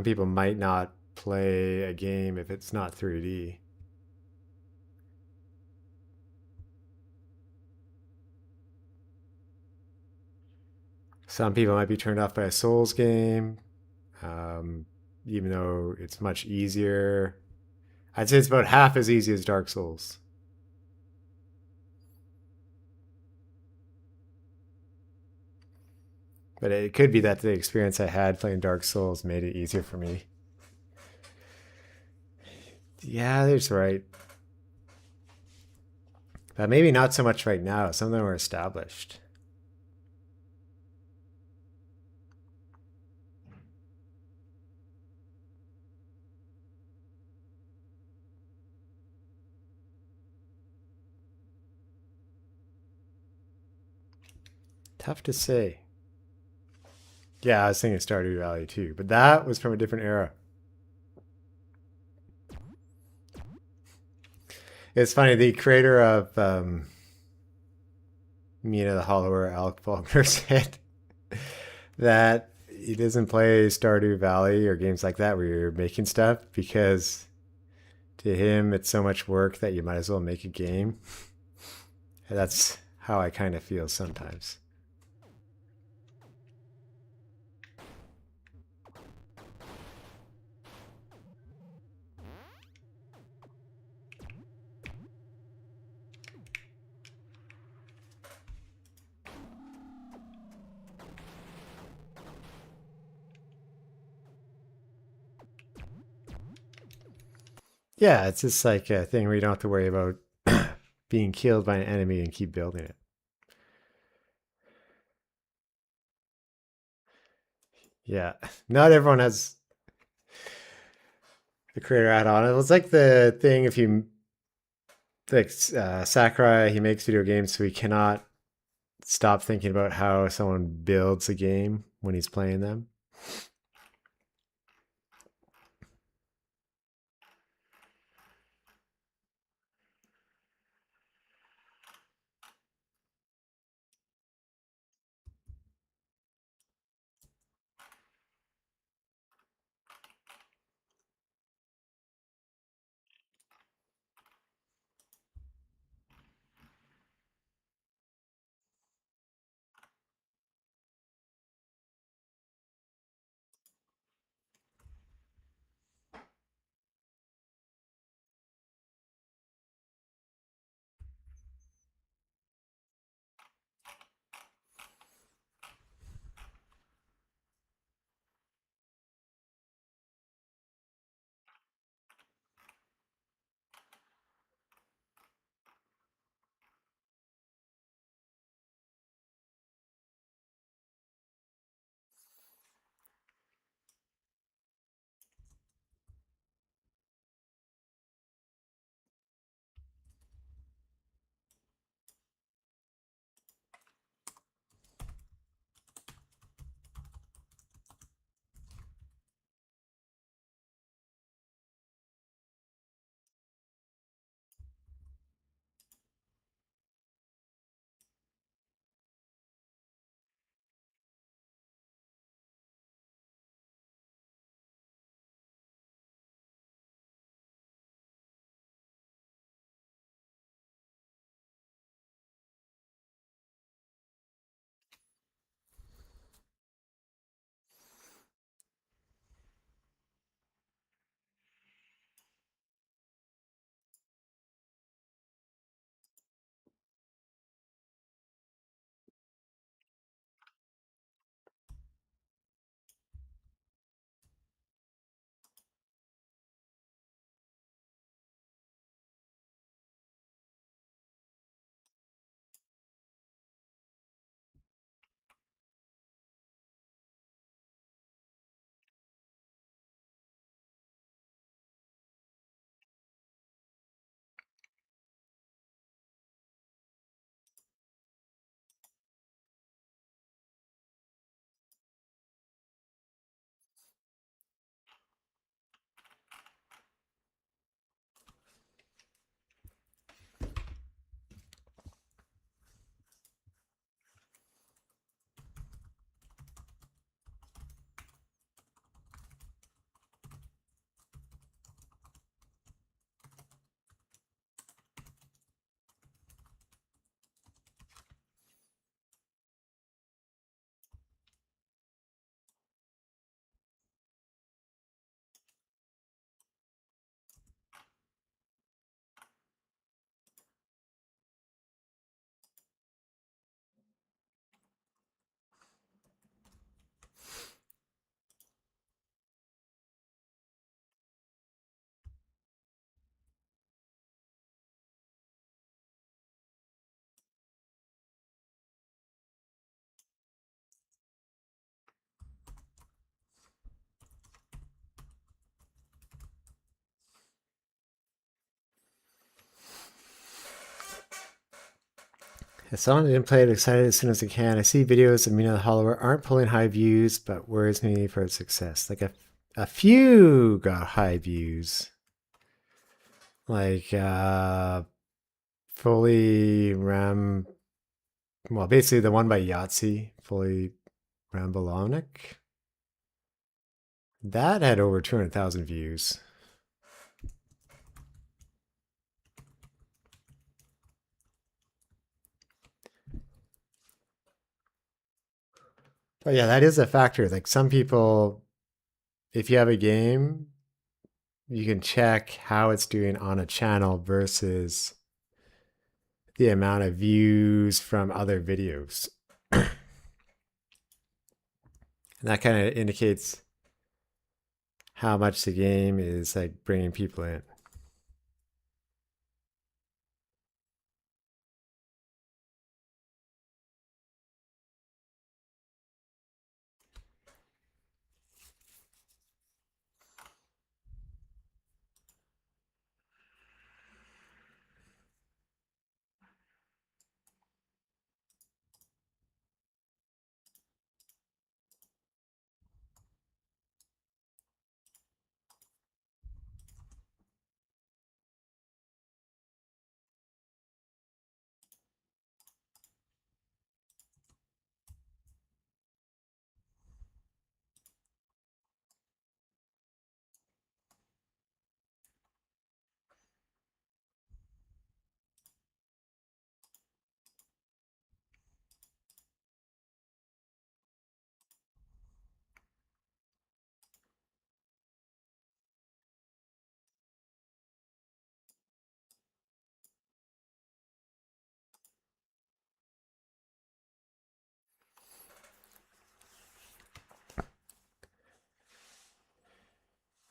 people might not play a game if it's not 3D. Some people might be turned off by a Souls game, um, even though it's much easier. I'd say it's about half as easy as Dark Souls. But it could be that the experience I had playing Dark Souls made it easier for me. Yeah, that's right. But maybe not so much right now. Some of them are established. Tough to say. Yeah, I was thinking Stardew Valley too, but that was from a different era. It's funny, the creator of Mina the Hollower, Alec Faulkner, said that he doesn't play Stardew Valley or games like that where you're making stuff because to him it's so much work that you might as well make a game. And that's how I kind of feel sometimes. Yeah, it's just like a thing where you don't have to worry about being killed by an enemy and keep building it. Yeah, not everyone has the creator add-on. It was like the thing if you like Sakurai, he makes video games, so he cannot stop thinking about how someone builds a game when he's playing them. If someone didn't play it excited as soon as they can, I see videos of Mina the Hollower aren't pulling high views, but worries me for its success. Like a few got high views. Like fully Ram, well, basically the one by Yahtzee, fully Rambolonic. That had over 200,000 views. But yeah, that is a factor. Like some people, if you have a game, you can check how it's doing on a channel versus the amount of views from other videos. And that kind of indicates how much the game is like bringing people in.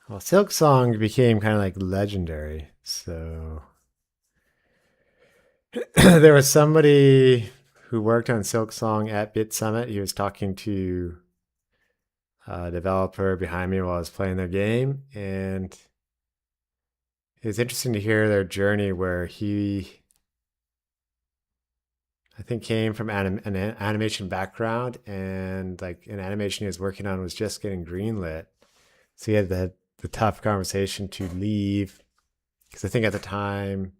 Well, Silk Song became kind of like legendary. So there was somebody who worked on Silk Song at Bit Summit. He was talking to a developer behind me while I was playing their game. And it was interesting to hear their journey where he, I think, came from an animation background, and like an animation he was working on was just getting greenlit. So he had the tough conversation to leave because I think at the time,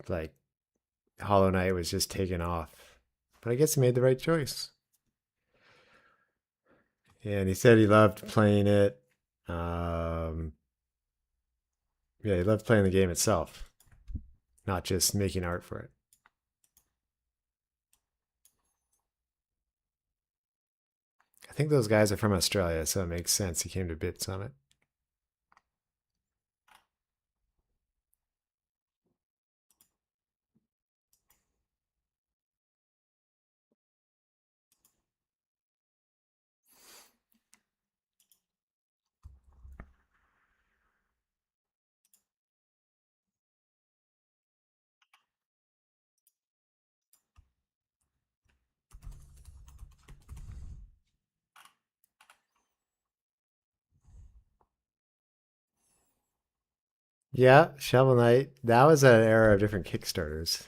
like Hollow Knight was just taking off. But I guess he made the right choice. And he said he loved playing it. Um, yeah, he loved playing the game itself, not just making art for it. I think those guys are from Australia, so it makes sense he came to Bit Summit. Yeah, Shovel Knight. That was an era of different Kickstarters.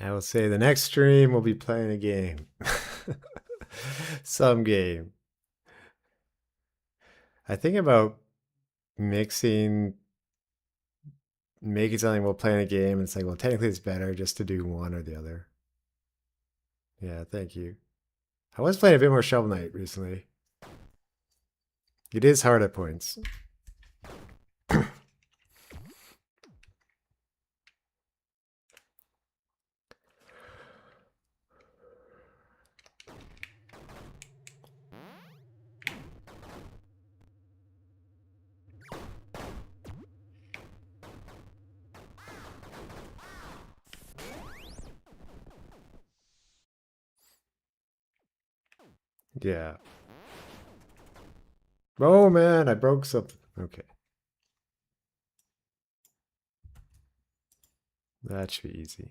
I will say the next stream we'll be playing a game. Some game. I think about mixing, making something while playing a game. And it's like, well, technically it's better just to do one or the other. Yeah, thank you. I was playing a bit more Shovel Knight recently. It is hard at points. Yeah. Oh man, I broke something. Okay. That should be easy.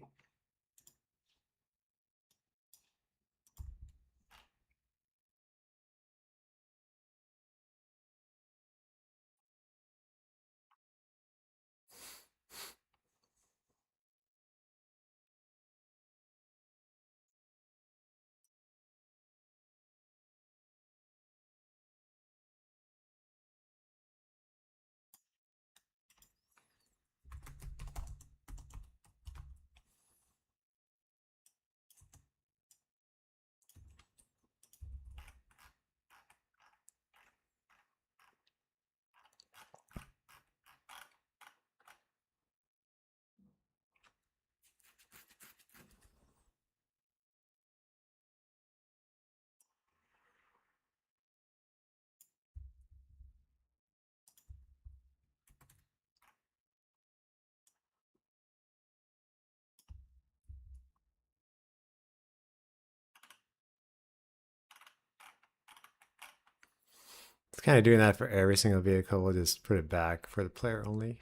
It's kind of doing that for every single vehicle. We'll just put it back for the player only.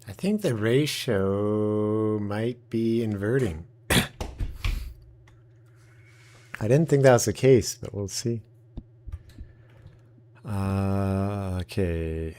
I think the ratio might be inverting. I didn't think that was the case, but we'll see. Okay.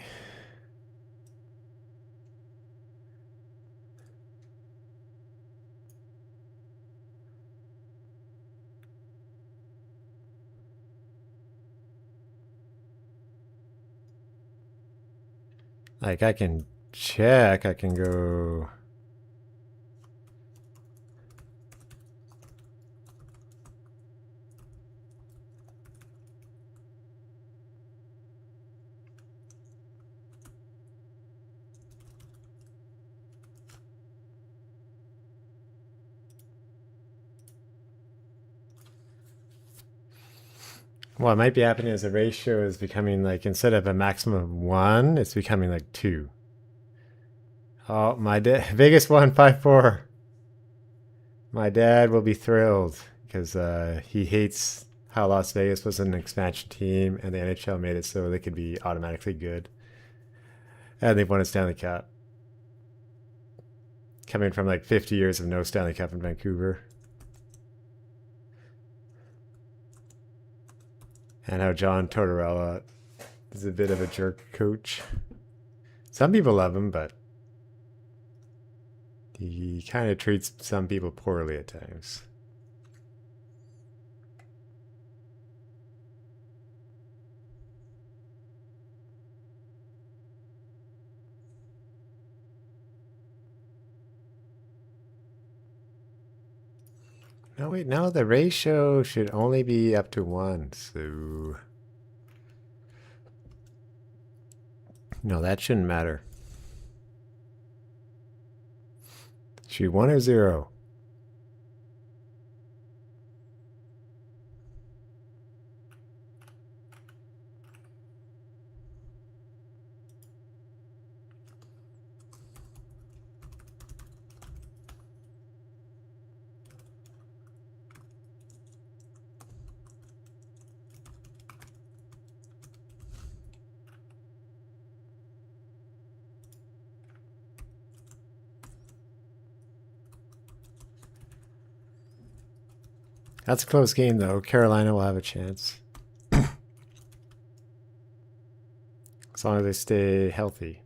Like I can check, I can go. What might be happening is the ratio is becoming like, instead of a maximum of 1, it's becoming like 2. Oh, my biggest one, 5-4. My dad will be thrilled because he hates how Las Vegas was an expansion team and the NHL made it so they could be automatically good. And they've won a Stanley Cup. Coming from like 50 years of no Stanley Cup in Vancouver. And how John Tortorella is a bit of a jerk coach. Some people love him, but he kind of treats some people poorly at times. No, wait, no, the ratio should only be up to 1, so... No, that shouldn't matter. Should be 1 or 0. That's a close game, though. Carolina will have a chance. As long as they stay healthy.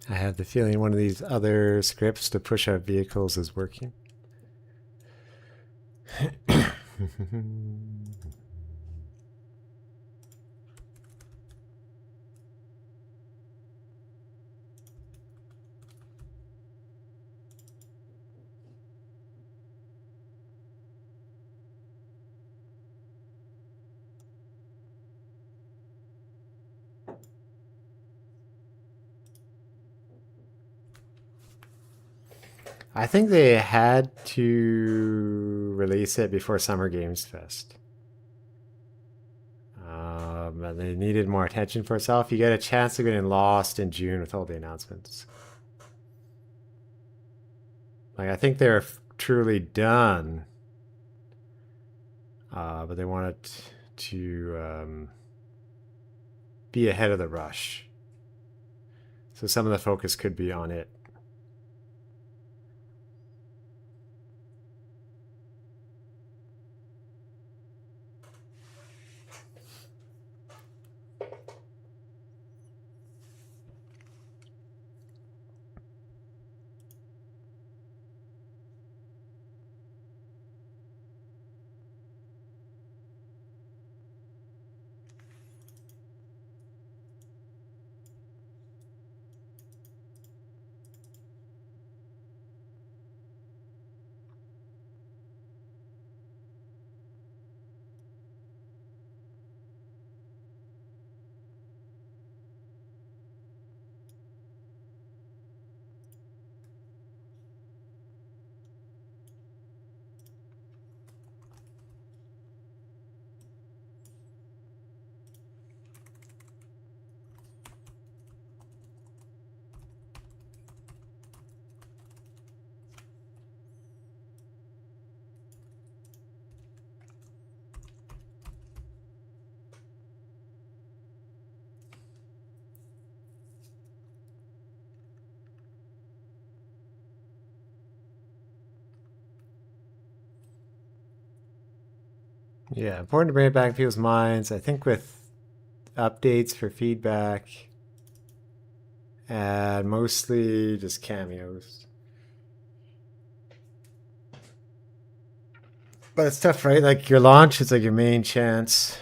I have the feeling one of these other scripts to push out vehicles is working. I think they had to release it before Summer Games Fest. And they needed more attention for itself. You get a chance of getting lost in June with all the announcements. Like, I think they're truly done, but they wanted to be ahead of the rush. So some of the focus could be on it. Yeah, important to bring it back in people's minds. I think with updates for feedback and mostly just cameos. But it's tough, right? Like your launch is like your main chance.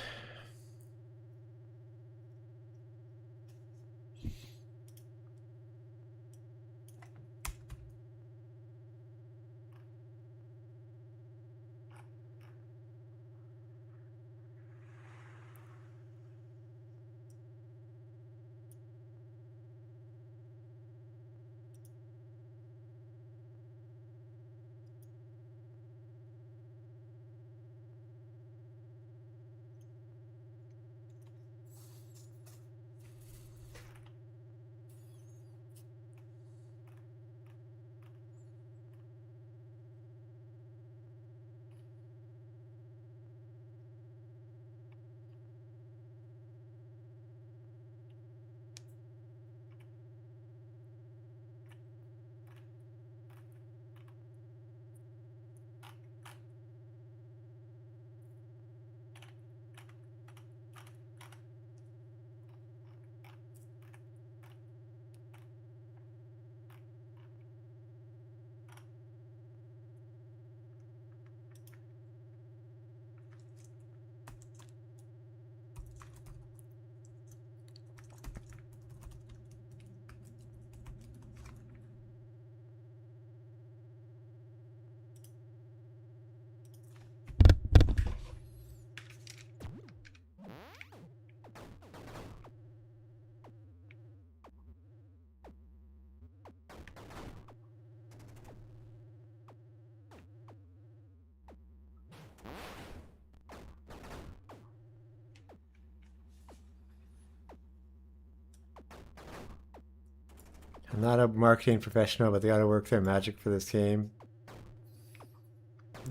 I'm not a marketing professional, but they got to work their magic for this game.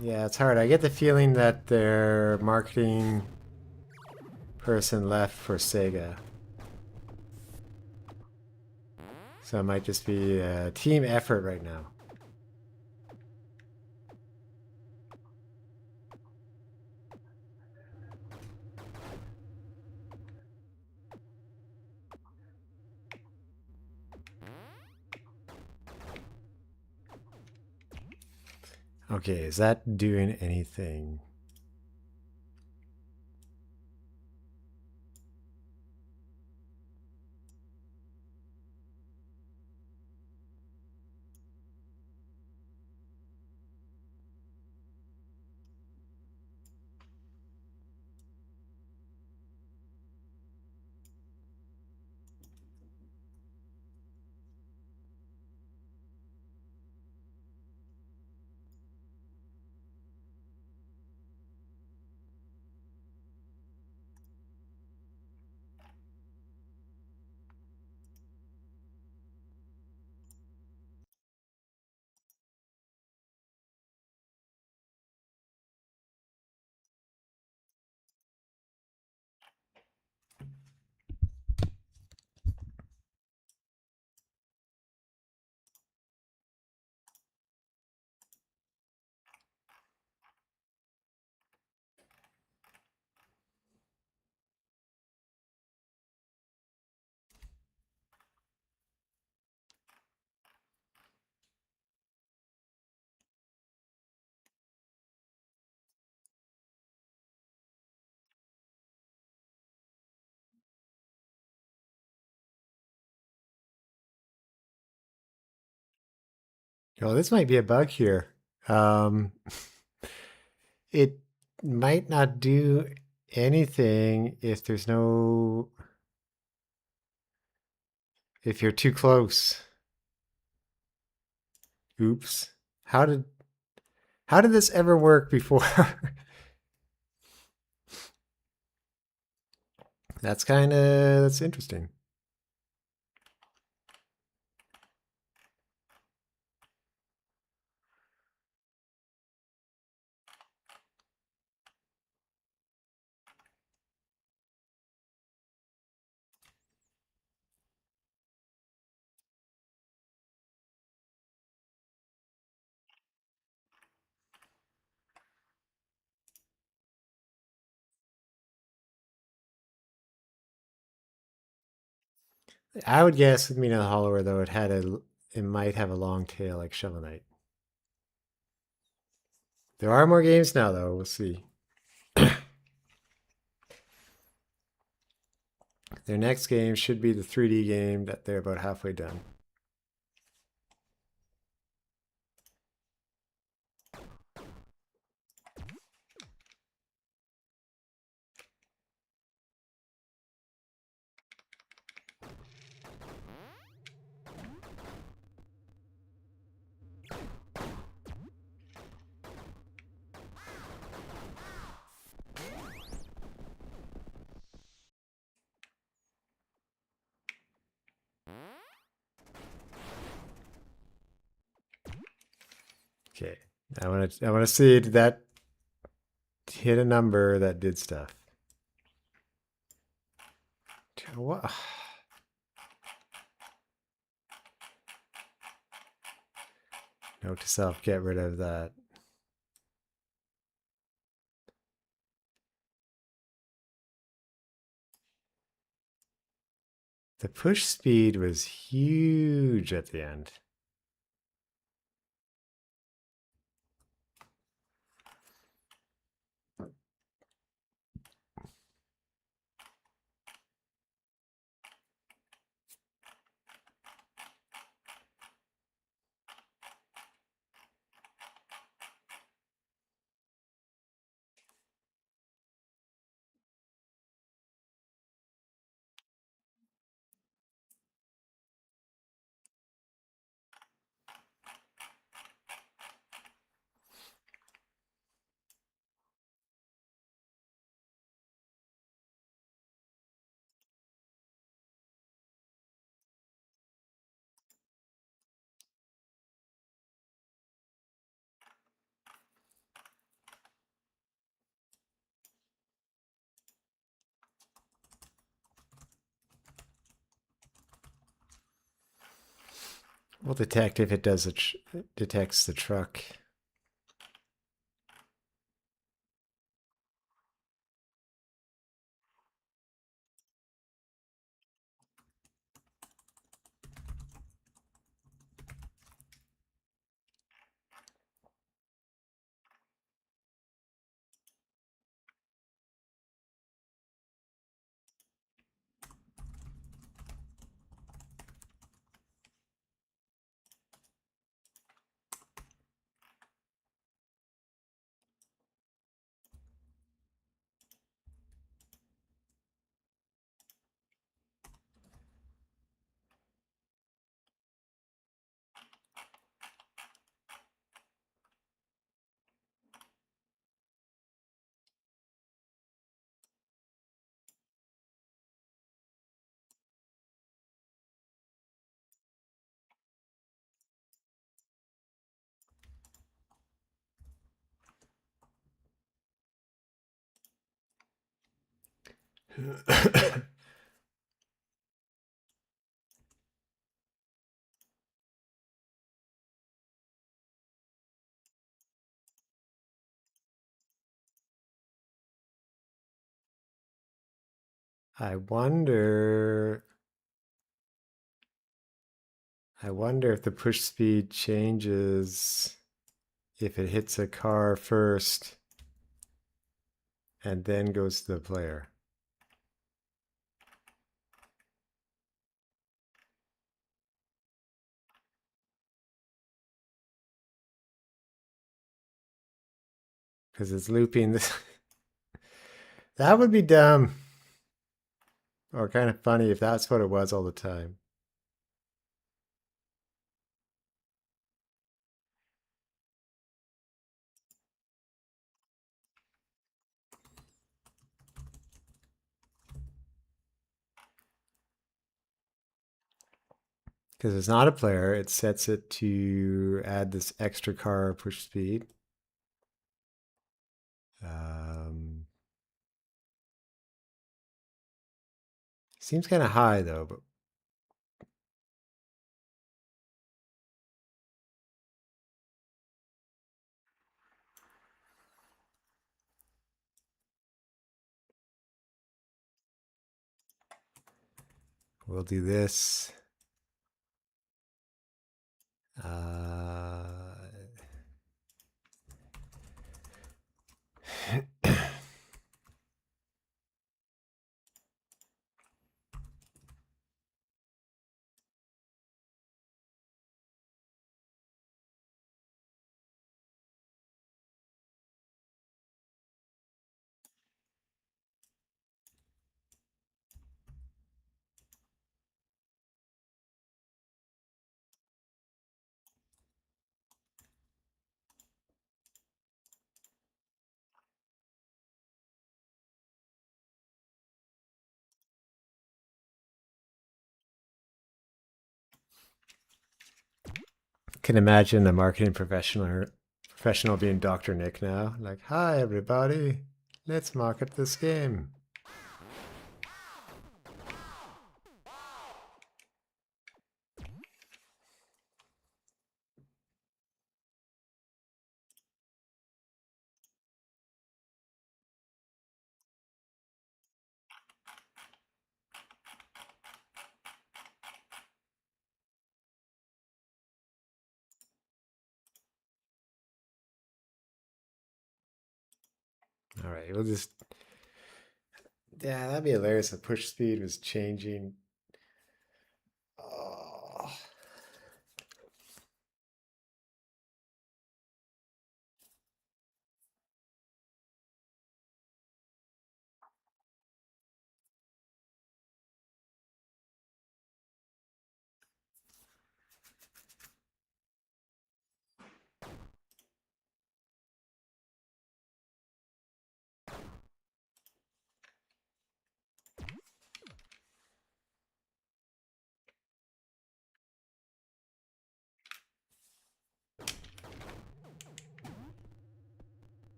Yeah, it's hard. I get the feeling that their marketing person left for Sega. So it might just be a team effort right now. Okay, is that doing anything? Oh, this might be a bug here. Um, it might not do anything if there's no, if you're too close. Oops. How did how did this ever work before? That's interesting. I would guess with Mina the Hollower though, it might have a long tail like Shovel Knight. There are more games now though. We'll see. Their next game should be the 3D game that they're about halfway done. Okay. I wanna see, did that hit a number that did stuff? What? Note to self, get rid of that. The push speed was huge at the end. We'll detect if it does it detects the truck. I wonder if the push speed changes if it hits a car first and then goes to the player. Because it's looping this. That would be dumb. Or kind of funny if that's what it was all the time. Because it's not a player, it sets it to add this extra car push speed. Seems kind of high though, but We'll do this. Uh, can imagine a marketing professional being Dr. Nick now. Like, hi everybody, let's market this game. All right, we'll just. Yeah, that'd be hilarious. The push speed was changing. Oh.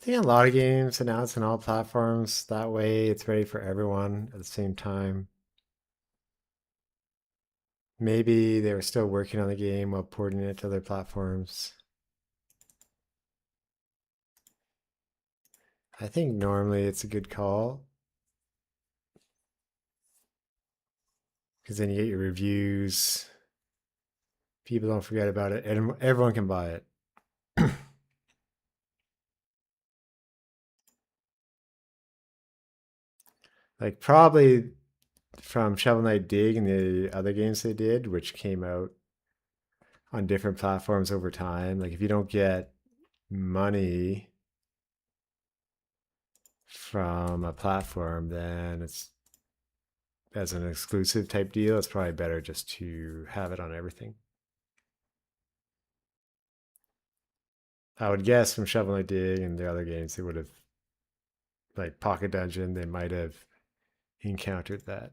I think a lot of games announce on all platforms. That way, it's ready for everyone at the same time. Maybe they were still working on the game while porting it to other platforms. I think normally it's a good call because then you get your reviews. People don't forget about it, and everyone can buy it. Like probably from Shovel Knight Dig and the other games they did, which came out on different platforms over time. Like if you don't get money from a platform, then it's as an exclusive type deal. It's probably better just to have it on everything. I would guess from Shovel Knight Dig and the other games, they would have like Pocket Dungeon. They might have encountered that.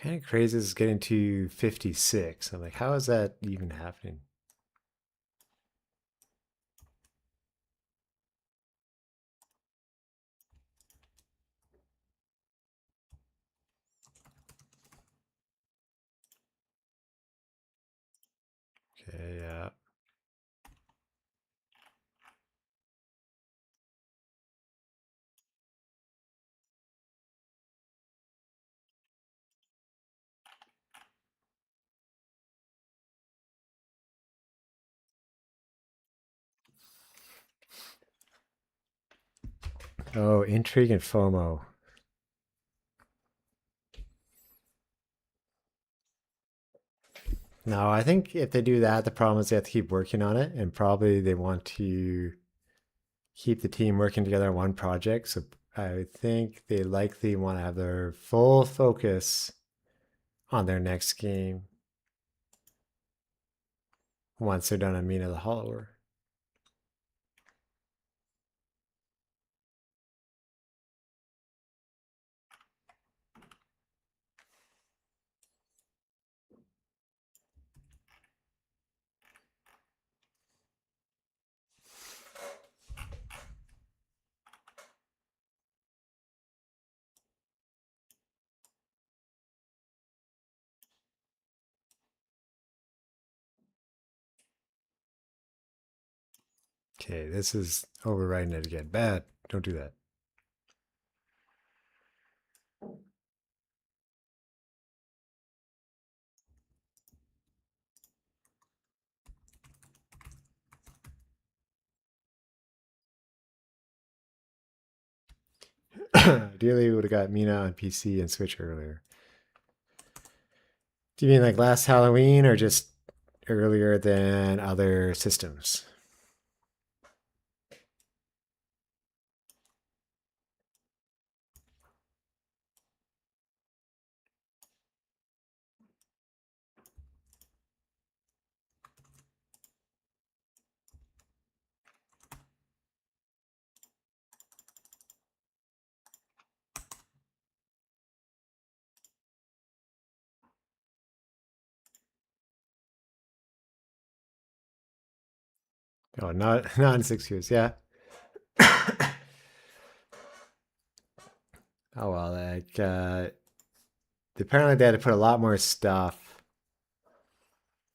Kind of crazy is getting to 56. I'm like, how is that even happening? Okay, yeah. Oh, intrigue and FOMO. No, I think if they do that, the problem is they have to keep working on it, and probably they want to keep the team working together on one project. So I think they likely want to have their full focus on their next game once they're done on Mina the Hollower. Okay, this is overriding it again. Bad. Don't do that. Ideally, we would have got Mina on PC and Switch earlier. Do you mean like last Halloween or just earlier than other systems? Oh, not in 6 years. Yeah. Oh well, like apparently they had to put a lot more stuff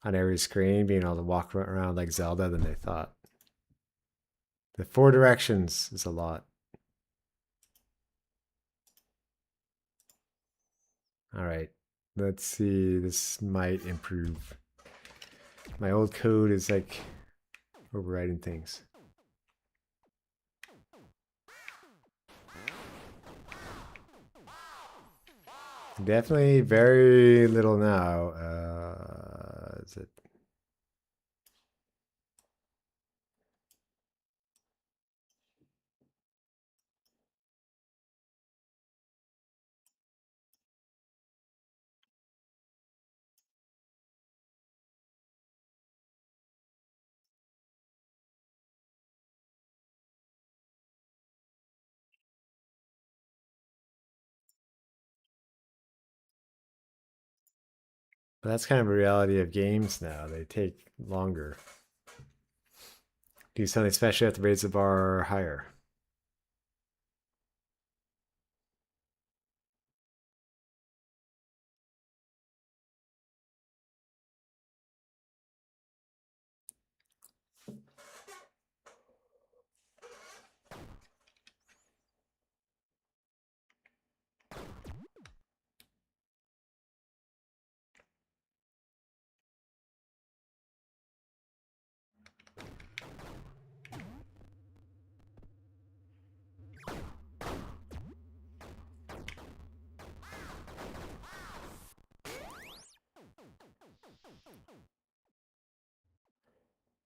on every screen, being able to walk around like Zelda than they thought. The 4 directions is a lot. All right, let's see. This might improve. My old code is like overriding things. Definitely very little now. Is it? But that's kind of a reality of games now. They take longer. Do something special, you have to raise the bar higher.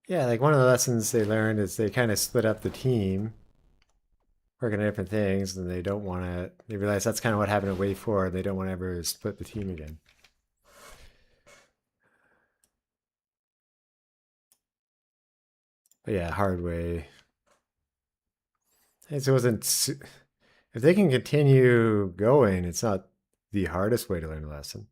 Yeah, like one of the lessons they learned is they kind of split up the team, working on different things, and they don't want to. They realize that's kind of what happened at Wave 4, and they don't want to ever split the team again. But yeah, hard way. It wasn't. If they can continue going, it's not the hardest way to learn a lesson.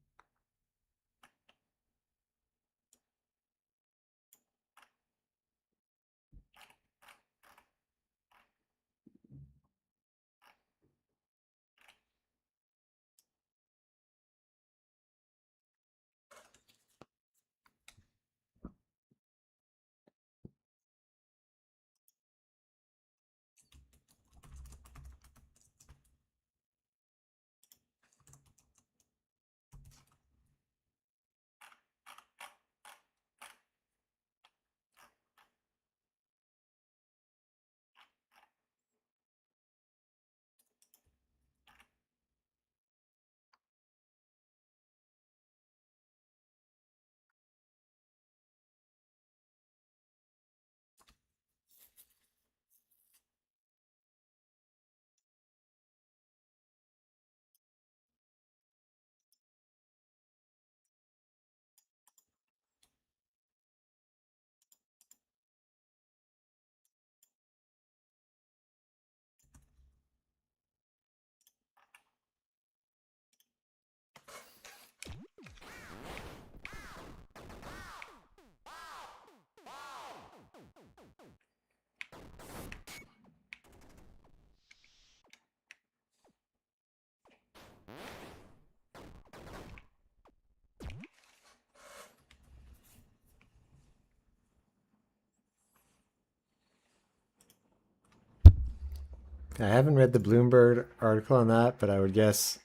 I haven't read the Bloomberg article on that, but I would guess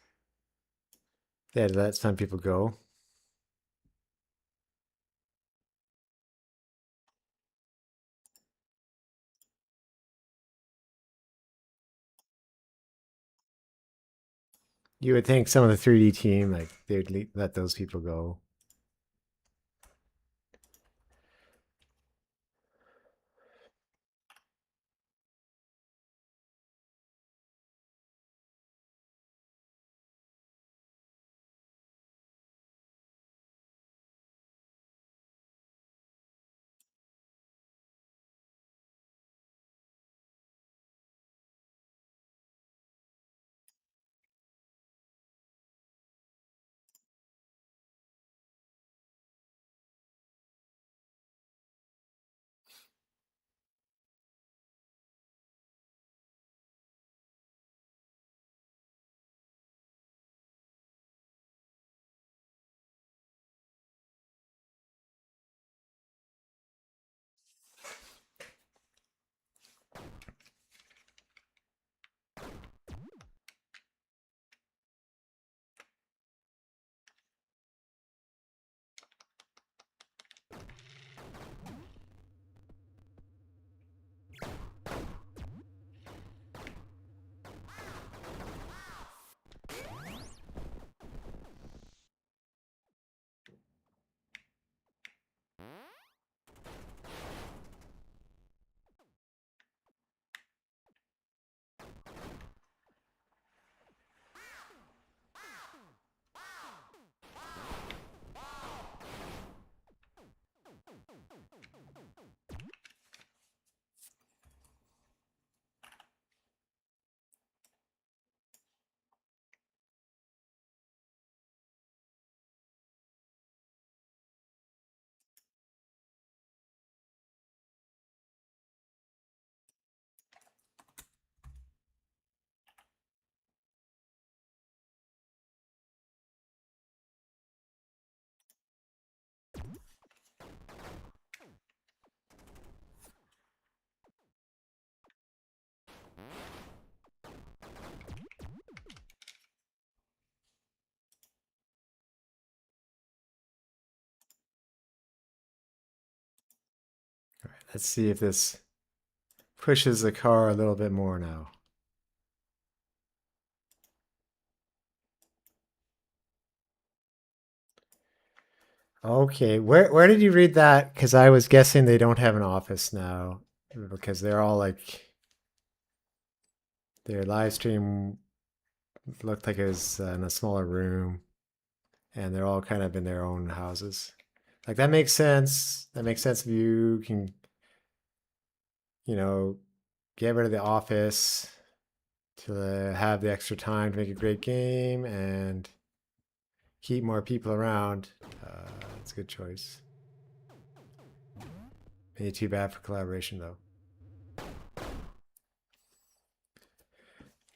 they had to let some people go. You would think some of the 3D team, like they would let those people go. Let's see if this pushes the car a little bit more now. Okay, where did you read that? Because I was guessing they don't have an office now because they're all like their live stream looked like it was in a smaller room, and they're all kind of in their own houses. Like that makes sense. That makes sense if you can, you know, get rid of the office to have the extra time to make a great game and keep more people around, that's a good choice. Maybe too bad for collaboration, though.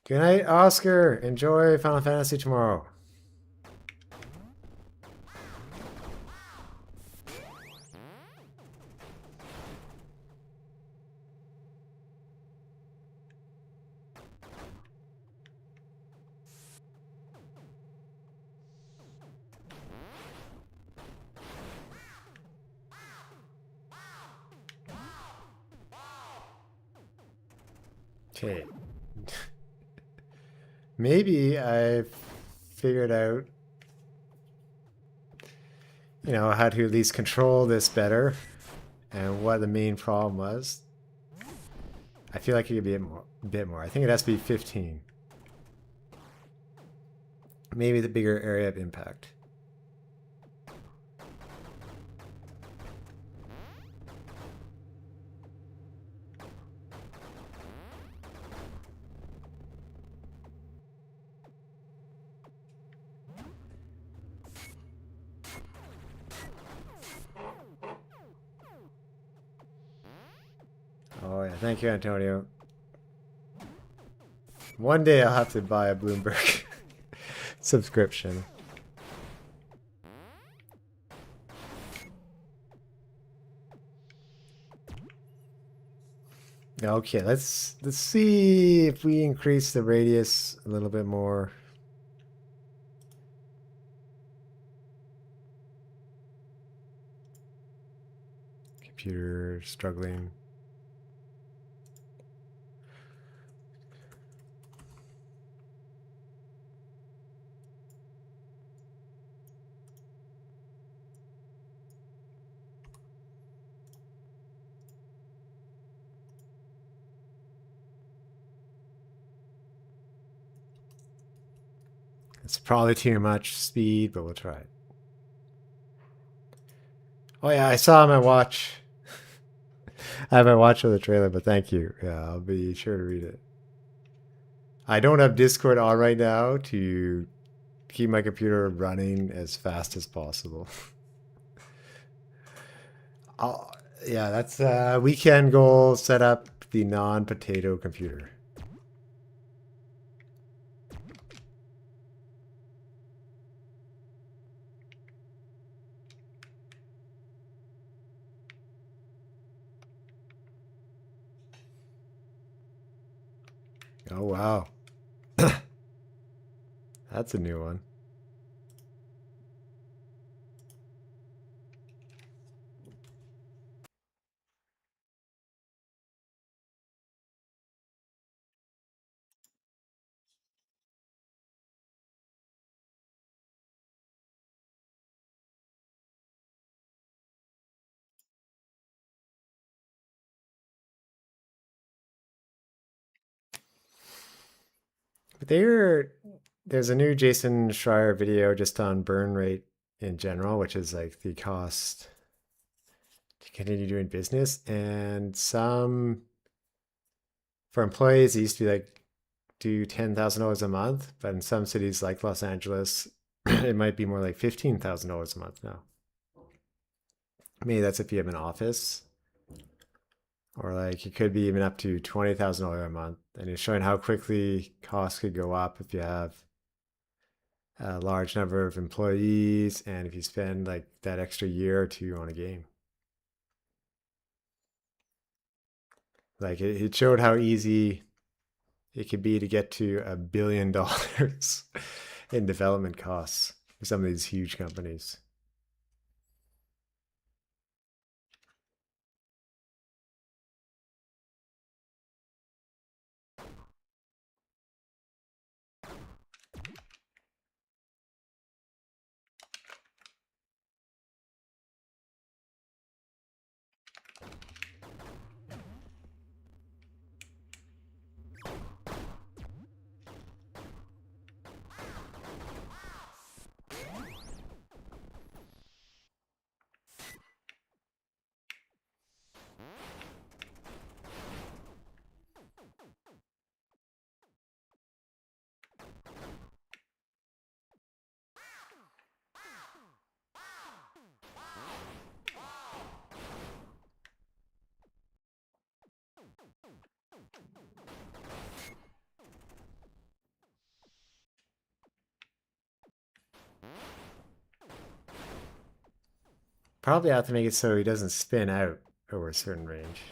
Good night, Oscar. Enjoy Final Fantasy tomorrow. Okay. Maybe I've figured out, you know, how to at least control this better and what the main problem was. I feel like it could be a bit more. I think it has to be 15. Maybe the bigger area of impact. Oh yeah, thank you, Antonio. One day I'll have to buy a Bloomberg subscription. Okay, let's see if we increase the radius a little bit more. Computer struggling. It's probably too much speed, but we'll try it. Oh yeah, I saw my watch. I have my watch on the trailer, but thank you. Yeah, I'll be sure to read it. I don't have Discord on right now to keep my computer running as fast as possible. Yeah, that's a weekend goal. Set up the non-potato computer. Oh, wow. That's a new one. But there's a new Jason Schreier video just on burn rate in general, which is like the cost to continue doing business. And some, for employees, it used to be like do $10,000 a month, but in some cities like Los Angeles, it might be more like $15,000 a month now. Maybe that's if you have an office, or like it could be even up to $20,000 a month. And it's showing how quickly costs could go up if you have a large number of employees and if you spend like that extra year or two on a game. Like it showed how easy it could be to get to $1 billion in development costs for some of these huge companies. probably have to make it so he doesn't spin out over a certain range.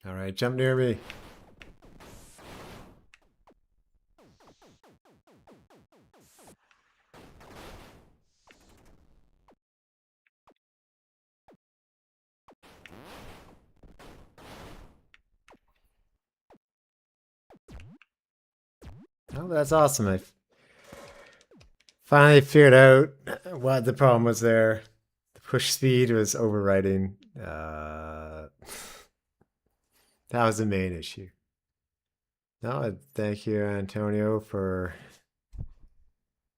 All right, jump near me. Oh, that's awesome. I finally figured out what the problem was there. The push speed was overriding. That was the main issue. No, thank you, Antonio, for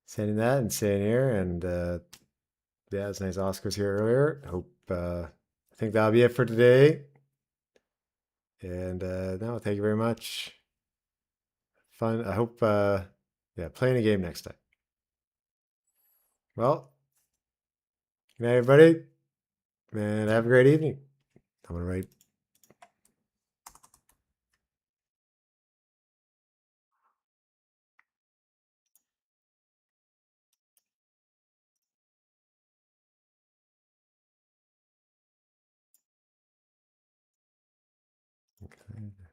sending that and staying here. And yeah, it's nice Oscars here earlier. I think that'll be it for today. And no, thank you very much. Fun. I hope, yeah, playing a game next time. Well, good night, everybody, and have a great evening. I'm gonna write. Okay.